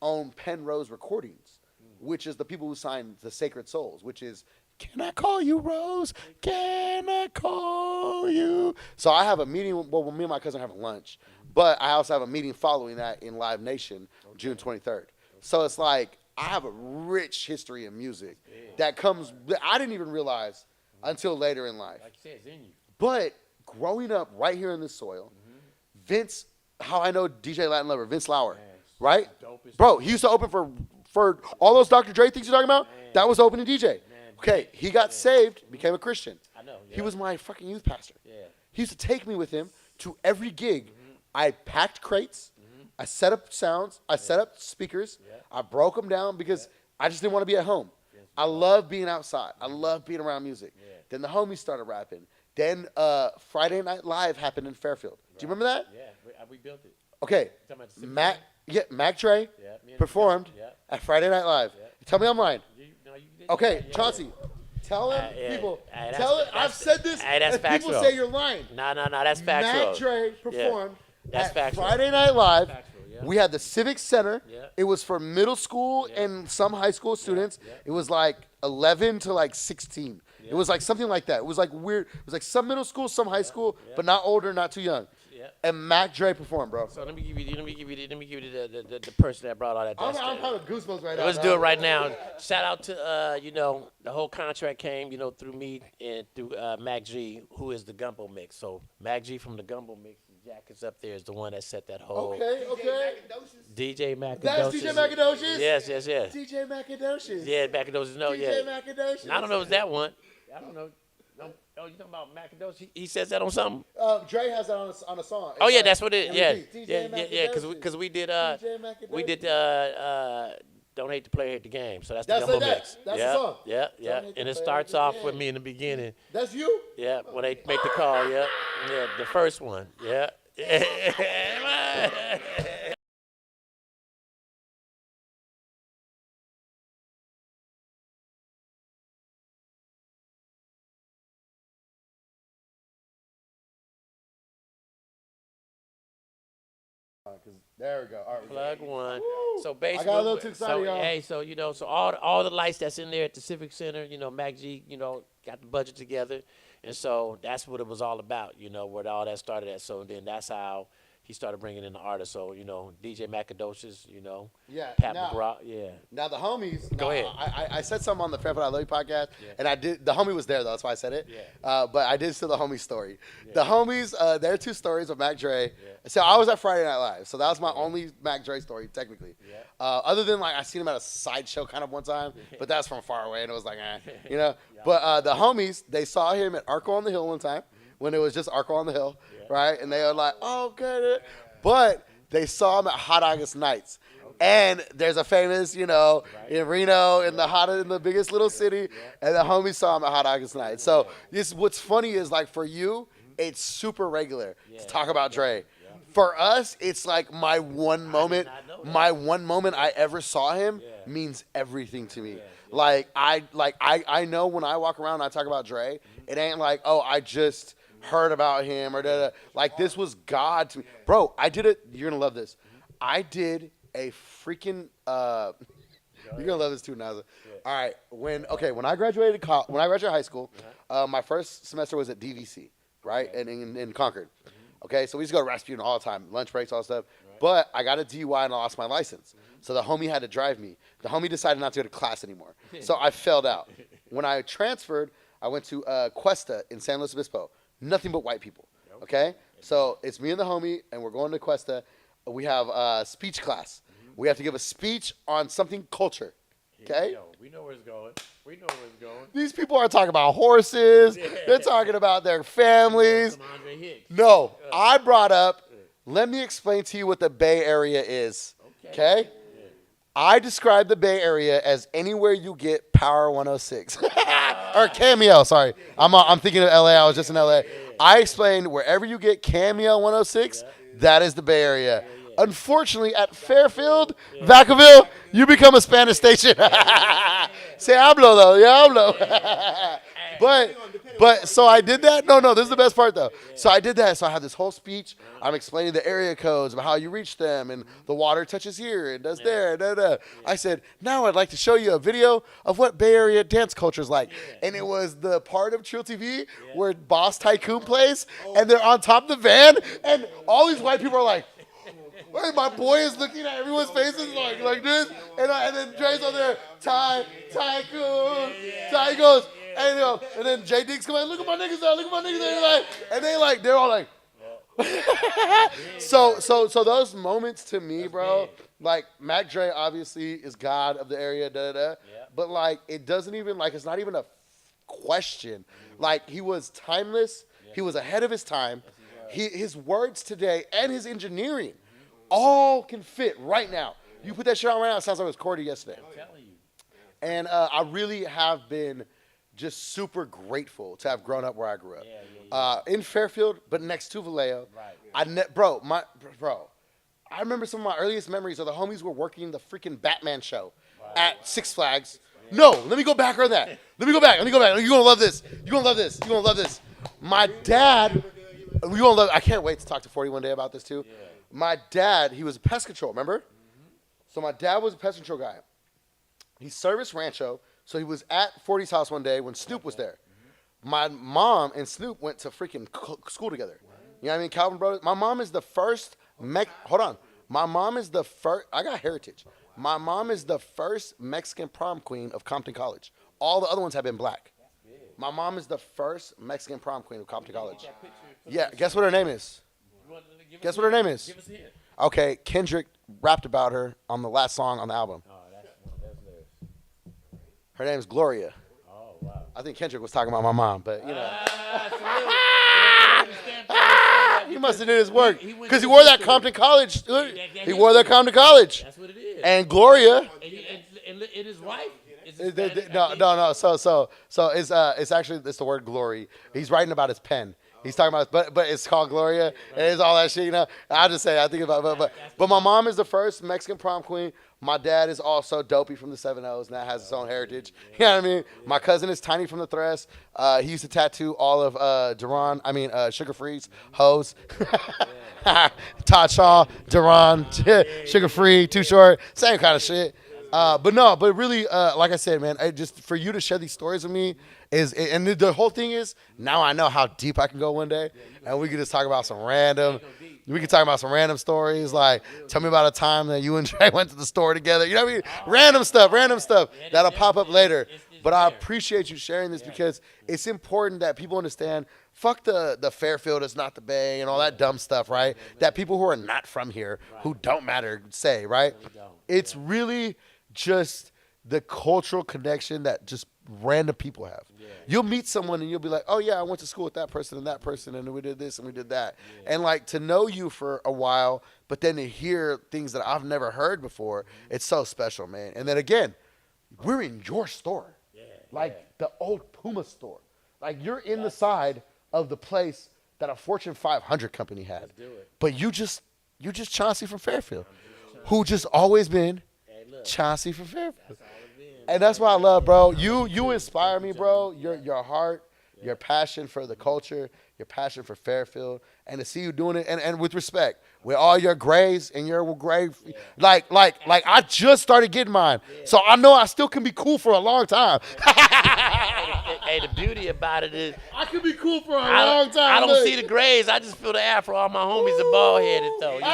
own Penrose Recordings, which is the people who signed the Sacred Souls, which is Can I Call You Rose? Can I Call You? So I have a meeting, well, me and my cousin have a lunch, but I also have a meeting following that in Live Nation, June 23rd. So it's like I have a rich history of music that comes, I didn't even realize until later in life. Like you said, it's in you. But growing up right here in this soil, Vince, how I know DJ Latin Lover, Vince Lauer, right? Bro, he used to open for all those Dr. Dre things you're talking about. That was opening DJ. Okay, he got saved, became a Christian. I know. Yeah. He was my fucking youth pastor. Yeah. He used to take me with him to every gig. I packed crates. I set up sounds. I set up speakers. I broke them down because I just didn't want to be at home. I love being outside. I love being around music. Then the homies started rapping. Then Friday Night Live happened in Fairfield. Do you remember that? Yeah, we built it. Okay. Mac Dre performed at Friday Night Live. Tell me I'm lying. Okay, Chauncey, tell him, people. Tell it. I've said this, and people say you're lying. No, that's factual. Mac Dre performed That's at factual. Friday Night Live. Factual, yeah. We had the Civic Center. Yeah. It was for middle school and some high school students. Yeah. It was like 11 to like 16. It was like something like that. It was like weird. It was like some middle school, some high school, but not older, not too young. Yeah. And Mac Dre performed, bro. So let me give you the person that brought all that. I'm having goosebumps right now. Let's do it right now. Shout out to the whole contract came through me and through Mac G, who is the Gumbo Mix. So Mac G from the Gumbo Mix, Jack is up there, is the one that set that whole. Okay. DJ Macadocious. That's DJ Macadocious? Yes. DJ Macadocious. Yeah, Macadocious. No, DJ Macadocious. I don't know if it's that one. I don't know. Oh, you talking about Macadosh? He says that on something. Dre has that on a song. Oh It's yeah, like, that's what it. Yeah, repeats, yeah, DJ yeah. Macadocious. Because we did DJ we did Macadocious. don't hate the player, hate the game. So that's That's the gumbo like that. mix. That's the yeah, song. yeah, yeah. Don't hate the And it player, starts hate the off with game. me in the beginning. That's you? Yeah, when they make the call. Yeah, yeah. The first one. Yeah. There we go. All right, Plug one. Woo! So basically, I got a little too excited, so, y'all. hey, so so all the lights that's in there at the Civic Center, Mac G, got the budget together, and so that's what it was all about, where all that started at. So then that's how he started bringing in the artists. So DJ Macadocious, Yeah, Pat now- McGraw, yeah. Now the homies. Go ahead. I said something on the Fairfield I Love You podcast, Yeah. and I did. The homie was there though, that's why I said it. Yeah. But I did still the homie story. Yeah. The homies, their two stories of Mac Dre. Yeah. So I was at Friday Night Live, so that was my only Mac Dre story technically. Yeah. Other than like I seen him at a sideshow kind of one time, but that's from far away, and it was like, you know. Yeah. But the homies, they saw him at Arco on the Hill one time when it was just Arco on the Hill, Yeah. right? And they were like, oh, good. But they saw him at Hot August Nights. And there's a famous, in Reno, in the biggest little city, and the homies saw him at Hot August Nights. So what's funny is like for you, it's super regular to talk about Dre. For us, it's like my one moment I ever saw him means everything to me. Like I know when I walk around and I talk about Dre, it ain't like, oh, I just heard about him or da. Like this was God to me. Bro, I did it. You're gonna love this. I did a freaking you're gonna love this too, Naza. All right. When I graduated high school, my first semester was at DVC, right? And in Concord. Okay, so we used to go to Rasputin all the time, lunch breaks, all that stuff. But I got a DUI and I lost my license. So the homie had to drive me. The homie decided not to go to class anymore. So I failed out. When I transferred, I went to Cuesta in San Luis Obispo. Nothing but white people. Okay? So it's me and the homie, and we're going to Cuesta. We have speech class. We have to give a speech on something culture. Okay? We know where it's going. These people are talking about horses. They're talking about their families. Some Andre Hicks. No, I brought up, let me explain to you what the Bay Area is. Okay? I describe the Bay Area as anywhere you get Power 106. Or Cameo, sorry. I'm thinking of LA. I was just in LA. I explained wherever you get Cameo 106, that is the Bay Area. Unfortunately, at Fairfield, Vacaville, you become a Spanish station. Se hablo, though. Yeah, hablo. But so I did that. No, this is the best part, though. So I did that. So I had this whole speech. I'm explaining the area codes about how you reach them, and the water touches here and does there. Da. I said, now I'd like to show you a video of what Bay Area dance culture is like. And it was the part of Trill TV where Boss Tycoon plays, and they're on top of the van, and all these white people are like, wait, my boy is looking at everyone's faces like this, and then Dre's on there, Tycoon. Ty goes, and then J Diggs come out, look at my niggas there, and they're all like, so those moments to me, bro, like Mac Dre obviously is God of the area, but like it doesn't even like it's not even a question. Like he was timeless, he was ahead of his time. His words today and his engineering all can fit right now. You put that shit on right now, it sounds like it was recorded yesterday. I'm telling you. And I really have been just super grateful to have grown up where I grew up. In Fairfield, but next to Vallejo. Right. Bro, I remember some of my earliest memories of the homies were working the freaking Batman show at Six Flags. No, let me go back on that. Let me go back. You're going to love this. My dad, I can't wait to talk to 41 Day about this too. Yeah. My dad, he was a pest control, remember? So my dad was a pest control guy. He serviced Rancho, so he was at 40's house one day when Snoop was there. My mom and Snoop went to freaking school together. You know what I mean? Calvin Brothers. My mom is the first I got heritage. My mom is the first Mexican prom queen of Compton College. All the other ones have been black. My mom is the first Mexican prom queen of Compton College. Yeah, guess what her name is? Guess what her name is? Give us a hint. Okay, Kendrick rapped about her on the last song on the album. Oh, that's Her name's Gloria. Oh, wow. I think Kendrick was talking about my mom, but you know. He must have did his work He went because to he wore that history. Compton College. That He wore that Compton College. That's what it is. And Gloria. And his wife is No. So it's actually it's the word glory. He's writing about his pen. He's talking about, but it's called Gloria. And it's all that shit, you know. I just say I think about, but my mom is the first Mexican prom queen. My dad is also Dopey from the 7 O's, and that has its own heritage. You know what I mean? My cousin is Tiny from the Thress. He used to tattoo all of Sugar Free's hoes. Todd Shaw, Duran, Sugar Free, Too Short, same kind of shit. But really, like I said, man, just for you to share these stories with me and the whole thing is now I know how deep I can go one day, and we can just talk about some random. We can talk about some random stories, like tell me about a time that you and Trey went to the store together. You know what I mean? Random stuff that'll pop up later. But I appreciate you sharing this because it's important that people understand. Fuck the Fairfield is not the Bay and all that dumb stuff, right? That people who are not from here, who don't matter, say, right? It's really just the cultural connection that just random people have. You'll meet someone and you'll be like, oh, yeah, I went to school with that person, and we did this and we did that. And, like, to know you for a while, but then to hear things that I've never heard before, it's so special, man. And then, again, we're in your store. The old Puma store. Like, you're in the side of the place that a Fortune 500 company had. But you just Chauncey from Fairfield, who just always been Chauncey from Fairfield. And that's what I love, bro. You inspire me, bro. Your heart, your passion for the culture, your passion for Fairfield, and to see you doing it, and with respect, with all your grays and your gray, like I just started getting mine, so I know I still can be cool for a long time. Hey, the beauty about it is I can be cool for a long time. I don't see the grays. I just feel the afro. All my homies are bald headed though. You know?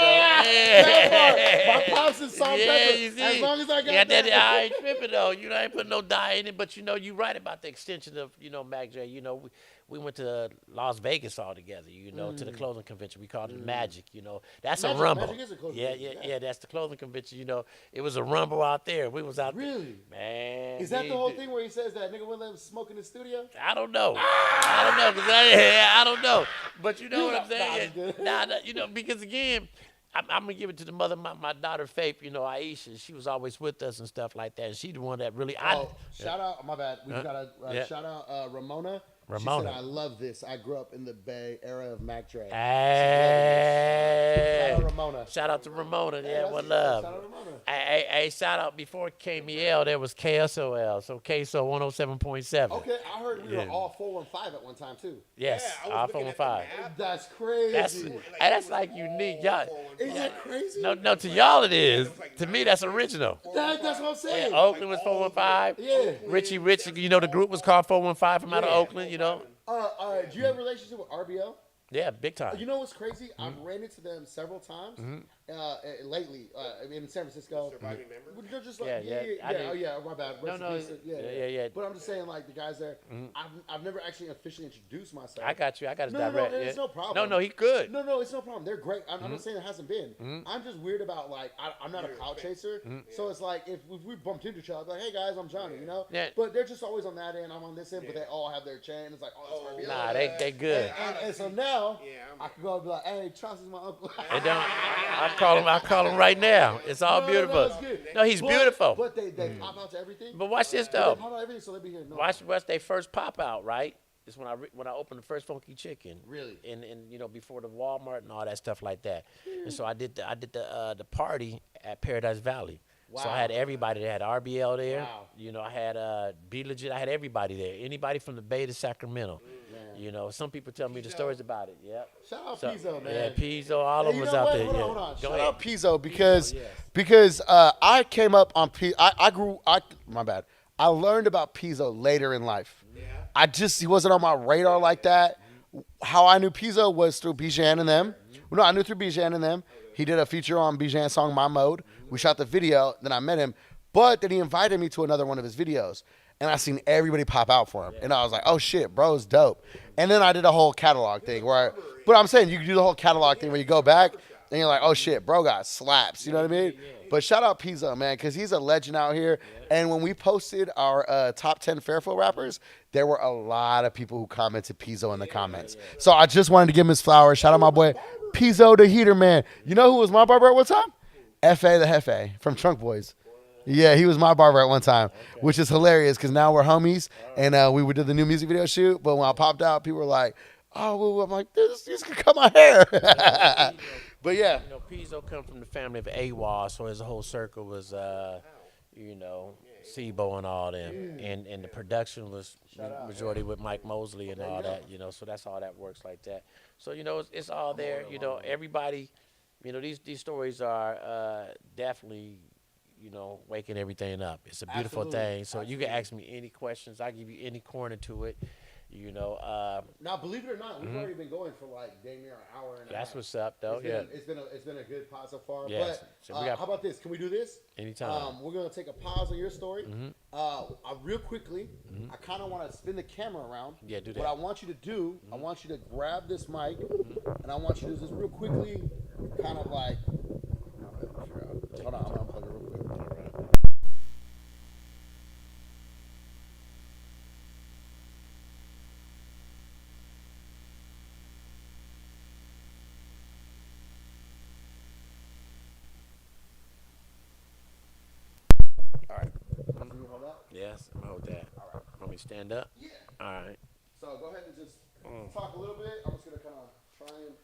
My pops is salt pepper. You see? As long as I got that, I ain't tripping though. You know, I ain't putting no dye in it. But you know, you right about the extension of Mac J. You know, we went to Las Vegas all together. You know, to the clothing convention. We called it Magic. You know, that's a rumble. Magic is a clothing convention. Yeah. That's the clothing convention. You know, it was a rumble out there. We was out Really? there. Man. Is that the whole thing where he says that nigga wouldn't let him smoke in the studio? I don't know. I don't know. But you know what I'm saying? Because again, I'm gonna give it to the mother, my daughter Faith. You know, Aisha. She was always with us and stuff like that. And she the one that really. Shout out, my bad. We got to shout out Ramona. She said, I love this. I grew up in the Bay era of Mac Dre. Hey. Shout out Ramona. Shout out to Ramona. Yeah, one love. Shout out Ramona. Hey, shout out before KMEL, there was KSOL. So KSO 107.7. Okay, I heard we were all 415 at one time, too. Yes, all 415. That's crazy. That's like unique. Y'all, is that crazy? No, to y'all it is. To me, that's original. That's what I'm saying. Yeah, Oakland was 415. Yeah. Richie Rich, the group was called 415 from out of Oakland, Do do you have a relationship with RBL? Yeah, big time. You know what's crazy? I've ran into them several times lately in San Francisco. Surviving member? They're just like, my bad. Yeah. But I'm just saying, like, the guys there, I've never actually officially introduced myself. I got you. I got his No, direct. it's no problem. No, he good. No, it's no problem. They're great. I'm not saying it hasn't been. I'm just weird about, like, I'm not a clout chaser. So it's like, if we bumped into each other, I'd be like, hey, guys, I'm Johnny, Yeah. But they're just always on that end. I'm on this end, but they all have their chain. It's like, oh, it's RBL. Nah, they good. And so now, I can go and be like, hey, Chauncey's my uncle. I call him right now. It's all beautiful. No, he's beautiful. But they pop out to everything. But watch this They though. pop out to everything, so they be here. No. Watch they first pop out, right? It's when I opened the first Funky Chicken. Really? And before the Walmart and all that stuff like that. And so I did the party at Paradise Valley. Wow. So I had everybody there. I had RBL there. Wow. I had Be Legit. I had everybody there. Anybody from the Bay to Sacramento. Some people tell me the stories about it. Yep. Shout out Pizzo, man. Yeah, Pizzo, all of them was out there. Hold on. Go Shout ahead. out Pizzo because I came up on my bad. I learned about Pizzo later in life. Yeah. He wasn't on my radar like that. How I knew Pizzo was through Bijan and them. No, I knew through Bijan and them. He did a feature on Bijan's song My Mode. We shot the video, then I met him. But then he invited me to another one of his videos. And I seen everybody pop out for him. And I was like, oh shit, bro's dope. And then I did a whole catalog thing but I'm saying you can do the whole catalog thing where you go back and you're like, oh shit, bro got slaps. You know what I mean? But shout out Pizzo, man, because he's a legend out here. And when we posted our top 10 Fairfield rappers, there were a lot of people who commented Pizzo in the comments. So I just wanted to give him his flowers. Shout out my boy Pizzo the Heater Man. You know who was my barber at one time? F.A. the Hefe from Trunk Boys. Yeah, he was my barber at one time, which is hilarious because now we're homies and we would do the new music video shoot. But when I popped out, people were like, "Oh, well," I'm like, "This could cut my hair." But yeah, You know, Pizzo come from the family of AWA, so his whole circle was, you know, Sibo and all them, and the production was majority with Mike Mosley and all that, you know. So that's all that works like that. So you know, it's all there. You know, everybody, you know, these stories are definitely, you know, waking everything up. It's a beautiful thing. So you can ask me any questions. I give you any corner to it. You know. Now believe it or not, we've already been going for like dang near an hour and a half. That's what's up, though. It's been a good pod so far. Yes. But So we got- how about this? Can we do this? Anytime. We're gonna take a pause on your story. Real quickly, I kind of want to spin the camera around. Yeah, do What that. I want you to do, I want you to grab this mic, and I want you to just real quickly, kind of like. Hold on, I'm gonna unplug it real quick. All right. Can you hold that? Yes, I'm gonna hold that. All right. Want me to stand up? Yeah. All right. So go ahead and just talk a little bit. I'm just gonna kind of try and.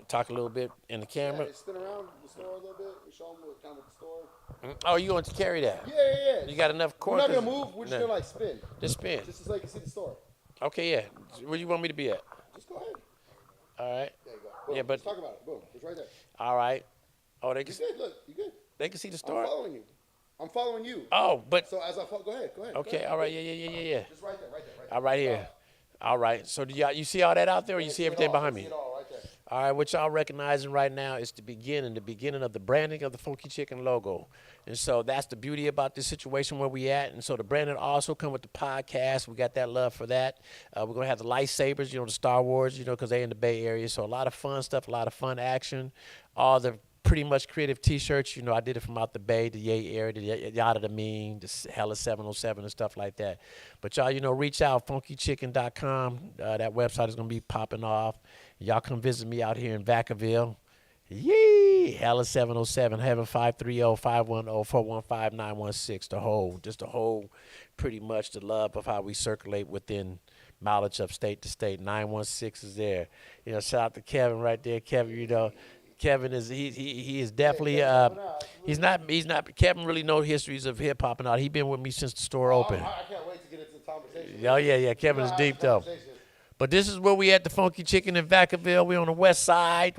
Talk a little bit in the camera. Yeah, spin around the store a little bit. We show them kind of the store. Oh, you want to carry that? Yeah. You got enough We're cord? not gonna move. We're just gonna like spin, Just spin. just so you can see the store. Okay, yeah. Where you want me to be at? Just go ahead. All right. There you go. Boom. Yeah, but- Just talk about it. Boom. It's right there. All right. Oh, they You can good? Look, you good? they can see the I'm store. following you. I'm following you. Oh, but So as I follow, go ahead. Go ahead. okay. All right. Yeah. Just right there. Right there. All right here. All right. So do you see all that out there, or you see everything behind me? See it all right there. All right, what y'all recognizing right now is the beginning of the branding of the Funky Chicken logo. And so that's the beauty about this situation where we at. And so the branding also come with the podcast. We got that love for that. We're going to have the lightsabers, you know, the Star Wars, you know, because they in the Bay Area. So a lot of fun stuff, a lot of fun action. All the pretty much creative T-shirts, you know, I did it from out the Bay, the Yay area, the Yada the Mean, the Hella 707 and stuff like that. But y'all, you know, reach out, funkychicken.com. That website is going to be popping off. Y'all come visit me out here in Vacaville. Yee! Hella 707, Heaven 530-510-415-916. The whole, pretty much the love of how we circulate within mileage of state to state. 916 is there. You know, shout out to Kevin right there. Kevin, you know, Kevin is he is definitely he's not Kevin really knows histories of hip hop and all. He been with me since the store opened. I can't wait to get into the conversation. Oh yeah, Kevin is deep though. But this is where we at the Funky Chicken in Vacaville. We on the west side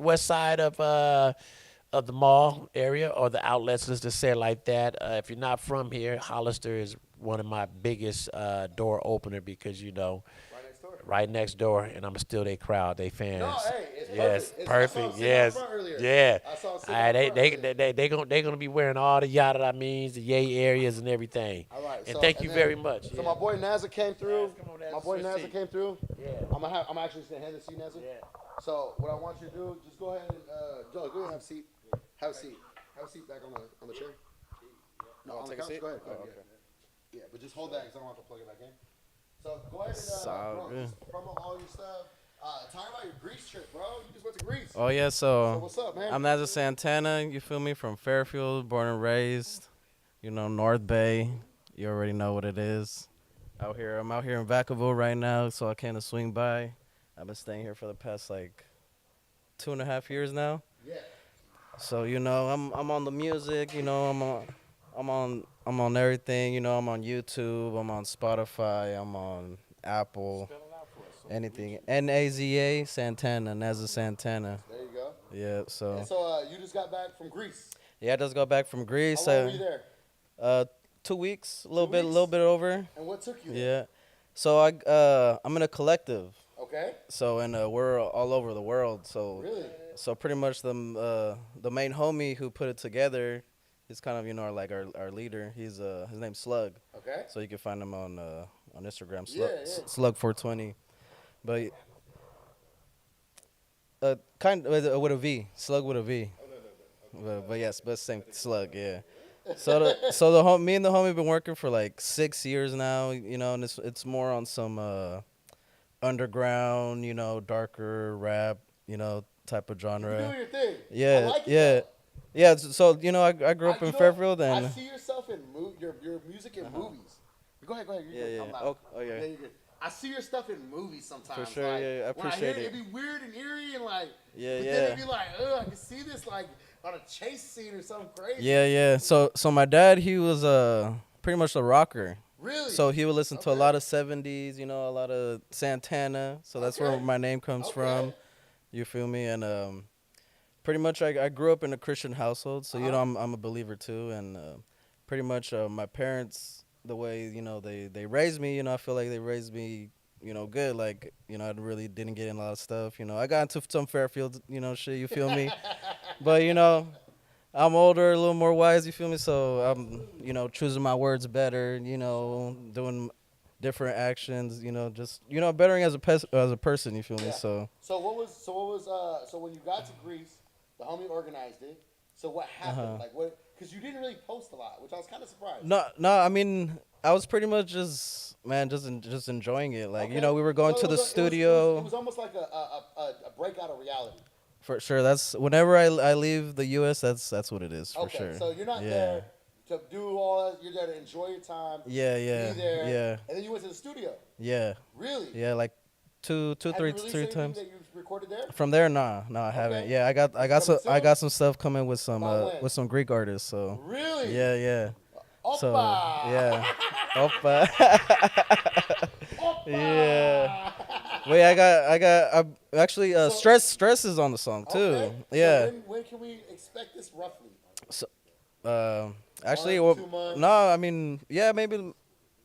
of the mall area or the outlets. Let's just say it like that. If you're not from here, Hollister is one of my biggest door opener because you know. Right next door, and I'm still they crowd, they fans. No, hey, it's yes, perfect. Yes, yeah. I saw All right, they gonna be wearing all the yada that means, the yay areas and everything. All right, and so- thank and you then- very much. So my boy Nazza came through. Naz, come on, Naz, My boy switch Nazza seat. came through. Yeah. I'm actually just gonna hand this to you, Nazza. Yeah. So what I want you to do, just go ahead and Joe, go ahead and have a seat. Have a seat. Have a seat back on the chair. No, on the take a couch. seat? Go ahead. Go ahead. okay. Yeah, but just hold that because I don't have to plug it back in. So go ahead and Sound good. just promo all your stuff. Talk about your Greece trip, bro. You just went to Greece. Oh yeah, So so what's up, man? I'm Nazza Santana. You feel me? From Fairfield, born and raised. You know, North Bay. You already know what it is. I'm out here in Vacaville right now, so I came to swing by. I've been staying here for the past like 2.5 years now. Yeah. So you know, I'm on the music. You know, I'm on everything. You know, I'm on YouTube. I'm on Spotify. I'm on Apple. Anything. Nazza Santana. Nazza Santana. There you go. Yeah. So And so you just got back from Greece. yeah, I just got back from Greece. How long were you there? 2 weeks. A 2 little bit weeks? over. And what took you there? Yeah. So I'm in a collective. Okay. So and we're all over the world. So Really? so pretty much the main homie who put it together, he's kind of our leader. He's his name's Slug. Okay. So you can find him on Instagram, Yeah, yeah. Slug420. But kind with a V, Slug with a V. But yes, but same Slug, yeah. Me and the homie been working for like 6 years now, you know, and it's more on some underground, you know, darker rap, you know, type of You're genre. doing your thing. Yeah, I like it, yeah, though. yeah. So you know, I grew up You in know, Fairfield, I and see yourself in your music in movies. Go ahead. You're Yeah, good. yeah. I'm loud. Oh, yeah. You're good. I see your stuff in movies sometimes. For sure, like, yeah, I when I appreciate hear it. It'd be weird and eerie and like, Yeah, but yeah. then it'd be like, I can see this like on a chase scene or something crazy. yeah. So my dad, he was pretty much a rocker. Really? So he would listen to a Okay. lot of 70s, you know, a lot of Santana. So that's where Okay. my name comes from. You feel me? And pretty much I grew up in a Christian household, so you know I'm a believer too. And pretty much my parents, the way you know they raised me, you know, I feel like they raised me, you know, good. Like you know, I really didn't get in a lot of stuff. You know, I got into some Fairfield, you know, shit. You feel me? But you know, I'm older, a little more wise. You feel me? So I'm, you know, choosing my words better. You know, doing different actions. You know, just you know, bettering as a person. You feel me? Yeah. So So when you got to Greece, the homie organized it. So what happened? Like what? Because you didn't really post a lot, which I was kind of surprised. no. I mean, I was pretty much just just enjoying it. Like you know, we were going to the studio. It was almost like a breakout of reality. For sure. That's whenever I leave the U.S. That's what it is for Okay, sure. so you're not yeah. there to do all that. You're there to enjoy your time. Yeah, Be there. yeah, And then you went to the studio. yeah, Really? yeah. Like Have you three released anything times. that you recorded there? From there, nah, I haven't. Okay. Yeah, I got Coming soon? some stuff coming with About when? some Greek artists. So Really? yeah. Oppa. So yeah, Oppa. Oppa. Yeah. Wait, I actually stress is on the song too. Okay. Yeah. So when can we expect this roughly? Actually, 2 months? no, I mean, yeah, maybe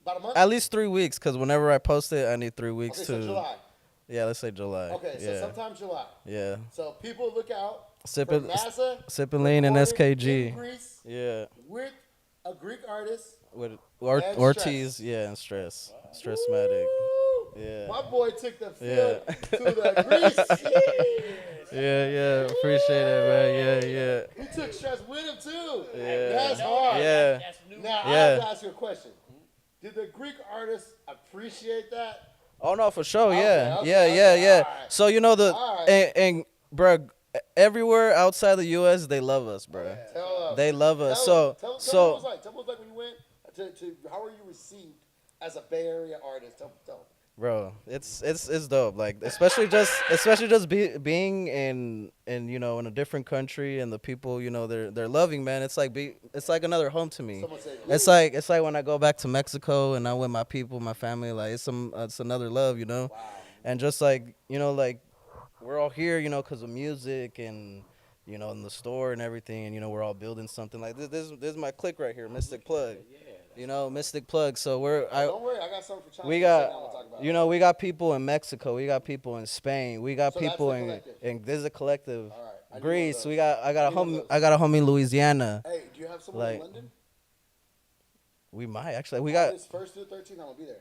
About a month? at least 3 weeks, because whenever I post it, I need 3 weeks Okay, to. so July. Yeah, let's say July. Okay, so yeah. sometime July. Yeah. So people look out for Sipping, NASA sipping lean and recorded SKG. in Greece Yeah. with a Greek artist. With And Ortiz, Stress. yeah, and Stress. Stressmatic. Woo! Yeah. My boy took the Yeah. field to the Greece. Yeah. Appreciate it, man. Yeah. He took Stress with him too. Yeah. That's hard. Yeah. That's new. Now I Yeah. have to ask you a question. Did the Greek artists appreciate that? Oh no, for sure. Okay, Yeah. okay, Yeah. alright. So you know Alright. and bruh, everywhere outside the U.S. they love us, bruh. Tell us. They love us. Tell So me what it was like. Tell me what it was like when you went to how were you received as a Bay Area artist? Tell me. bro, it's dope. Like especially just being in you know in a different country, and the people, you know, they're loving, man. It's like another home to me. Someone say, It's like when I go back to Mexico and I'm with my people, my family. Like it's another love, you know. wow. And just like you know, like we're all here, you know, because of music and you know in the store and everything, and you know we're all building something. Like this is my clique right here, Mystic Plug. You know, Mystic Plug. So Don't worry, I got something for China. we to talk got, about. you know, we got people in Mexico. We got people in Spain. We got So that's people the in collective. this is a collective. All right. I need Greece. one of We those. got I need one of those. got a homie in Louisiana. Hey, do you have someone in Like, London? We might actually. We got. This 1st to the 13th, I'm gonna be there.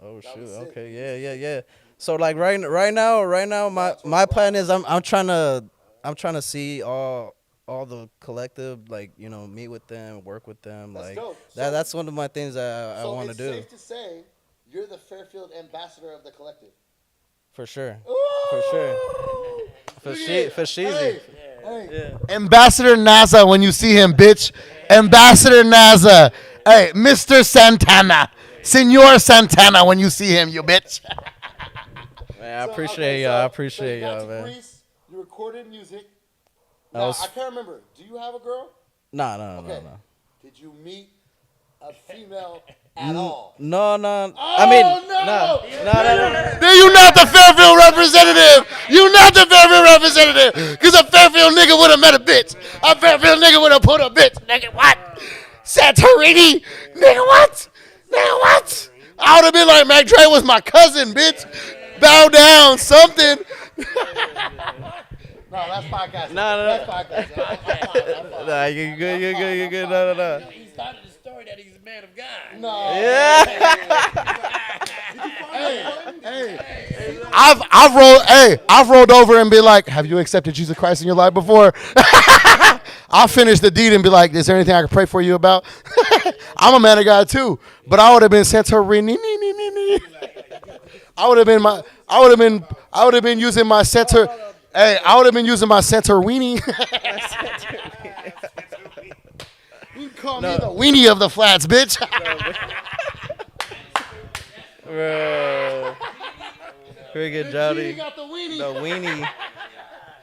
Oh That shoot. was sick. Okay. Yeah. So like right now, my plan is I'm trying to see all the collective, like you know, meet with them, work with them. That's like dope. that's one of my things that I want to do. So it's safe to say you're the Fairfield ambassador of the collective. For sure. Ooh! For sure. For Look at it. sheezy. Hey. Yeah. Ambassador NASA when you see him, bitch. Ambassador NASA. Hey, Mr. Santana. Senor Santana when you see him, you bitch. Man, I appreciate y'all. I appreciate y'all, man. Greece, you recorded music. I Now, was- I can't remember. Do you have a girl? No. Okay. Did you meet a female at all? No. Oh, I mean, no. no. Then you not the Fairfield representative. You not the Fairfield representative. Because a Fairfield nigga would have met a bitch. A Fairfield nigga would have put a bitch. Nigga, what? Santorini? Nigga, what? Nigga, what? I would have been like, Mac Dre was my cousin, bitch. Bow down, something. No, that's podcast. No. That's podcast. Nah, you good. No. He started the story that he's a man of God. No. Yeah. Hey. I've rolled over and been like, have you accepted Jesus Christ in your life before? I'll finish the deed and be like, "Is there anything I can pray for you about?" I'm a man of God too, but I would have been Santorini. I would have been using my center. Hey, I would have been using my Santorini. You can call me the weenie of the flats, bitch. Bro. Cricket Johnny. You got the weenie. The weenie.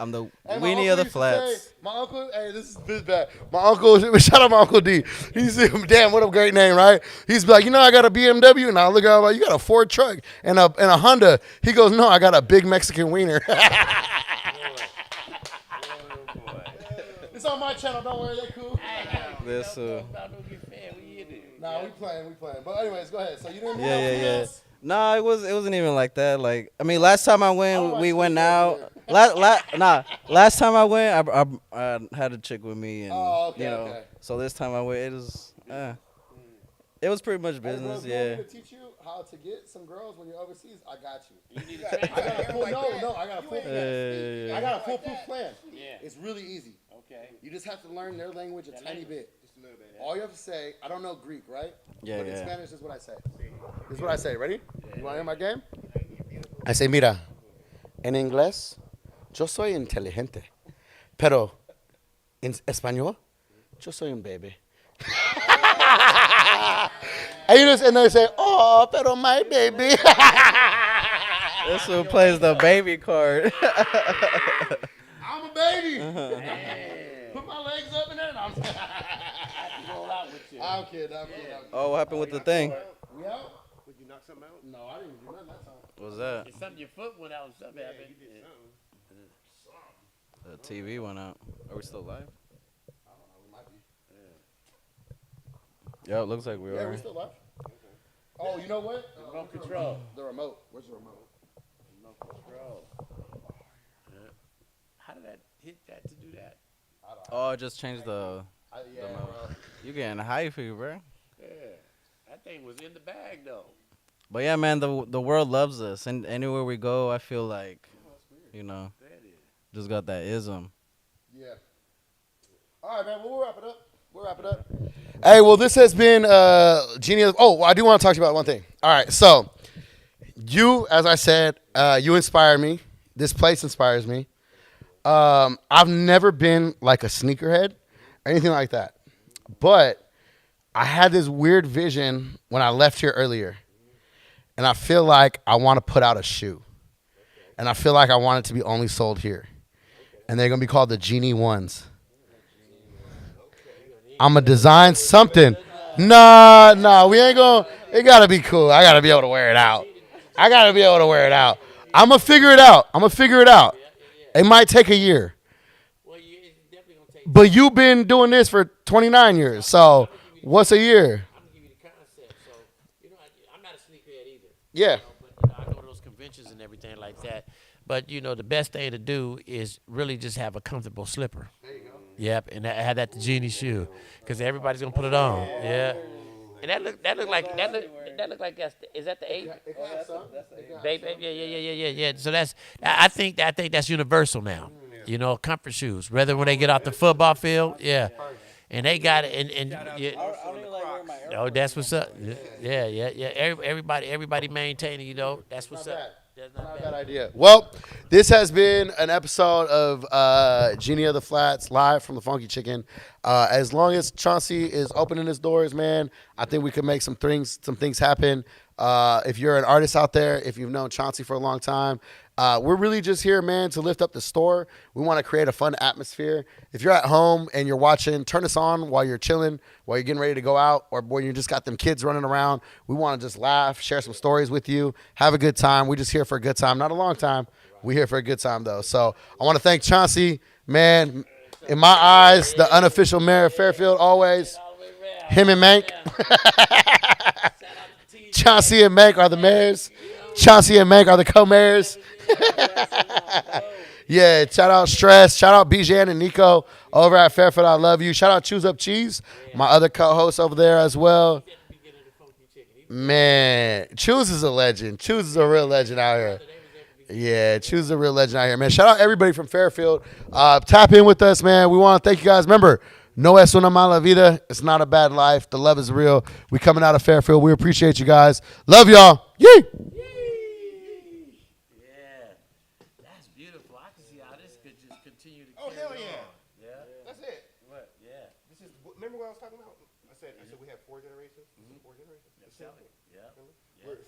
I'm the Hey, my weenie uncle of the used to flats. say- my uncle, hey, this is bad. My uncle, shout out my Uncle D. He's damn, what a great name, right? He's like, I got a BMW, and I look at him like, you got a Ford truck and a Honda. He goes, no, I got a big Mexican wiener. It's on my channel. Don't worry, they cool. This Nah, we playing. But anyways, go ahead. So you didn't move yeah. No, it wasn't even like that. Like, I mean, last time I went, we went out. Last time I went, I had a chick with me, and okay. So this time I went, it was pretty much Hey, business, bro, if you want yeah. me to teach you how to get some girls when you're overseas, I got you. You need a train. I got a full, I got a full, Yeah. I got a foolproof plan. Yeah. It's really easy. Okay. You just have to learn their language a tiny bit. Just a little bit. All you have to say, I don't know Greek, right? Yeah, But in yeah. Spanish is what I say. This is what I say. Ready? You want to hear my game? I say, mira, en inglés, yo soy inteligente. Pero en español, yo soy un baby. And they say, oh, pero my baby. This one plays the baby card. I'm a baby. Put my legs up in there. No, I'm Roll out with you. I'm kidding. Oh, what happened with the thing? We out? Would you knock something out? No, I didn't do nothing that time. What was that? It's something your foot went out and something happened. The TV went out. Are we still live? I don't know. We might be. Yeah, it looks like we Yeah, are. we still live. Oh, you know what? Remote control. The remote. Where's the remote? Remote control. How did that hit that to do that? Oh, I just changed the. Yeah, remote. bro. You getting high for you, bro? Yeah. That thing was in the bag though. But yeah, man, the world loves us, and anywhere we go, I feel like, That is. just got that ism. Yeah. All right, man. Well, we'll wrap it up. Hey, well, this has been Genie. Oh, I do want to talk to you about one thing. All right, so you, as I said, you inspire me. This place inspires me. I've never been like a sneakerhead or anything like that, but I had this weird vision when I left here earlier, and I feel like I want to put out a shoe, and I feel like I want it to be only sold here, and they're gonna be called the Genie Ones. I'm gonna design something. Nah, we ain't gonna. It gotta be cool. I gotta be able to wear it out. I'm gonna figure it out. It might take a year. Well, it's definitely gonna take. But you've been doing this for 29 years, so what's a year? I'm gonna give you the concept. So I'm not a sneakerhead either. Yeah. But I go to those conventions and everything like that. But the best thing to do is really just have a comfortable slipper. There you go. Yep, and have that the Genie shoe, because everybody's gonna put it on. Yeah. And that look like is that the 8? Baby, yeah. So I think that's universal now. Comfort shoes. Whether when they get off the football field, yeah. And they got it, and oh, that's what's up. Yeah. Everybody maintaining. That's what's up. That's Not a bad idea. Well, this has been an episode of Genie of the Flats live from the Funky Chicken. As long as Chauncey is opening his doors, man, I think we can make some things happen. If you're an artist out there, if you've known Chauncey for a long time, we're really just here, man, to lift up the store. We want to create a fun atmosphere. If you're at home and you're watching, turn us on while you're chilling, while you're getting ready to go out, or when you just got them kids running around. We want to just laugh, share some stories with you, have a good time. We're just here for a good time. Not a long time. We're here for a good time, though. So I want to thank Chauncey, man. In my eyes, the unofficial mayor of Fairfield, always. Him and Mank. Chauncey and Mank are the mayors. Chauncey and Mank are the co-mayors. Yeah, shout out Stress. Shout out Bijan and Nico over at Fairfield. I love you. Shout out Choose Up Cheese, my other co-host over there as well. Man, Choose is a legend. Choose is a real legend out here. Yeah, choose a real legend out here, man. Shout out everybody from Fairfield. Tap in with us, man. We want to thank you guys. Remember, no es una mala vida. It's not a bad life. The love is real. We coming out of Fairfield. We appreciate you guys. Love y'all. Yee! Yeah, that's beautiful. I can see how this could just continue to Oh, carry hell on. yeah. Yeah. That's it. What? Yeah. This is. Remember what I was talking about? I said we have 4 generations. This is 4 generations. The same Tell thing. it. Yeah. Remember? Yeah. We're-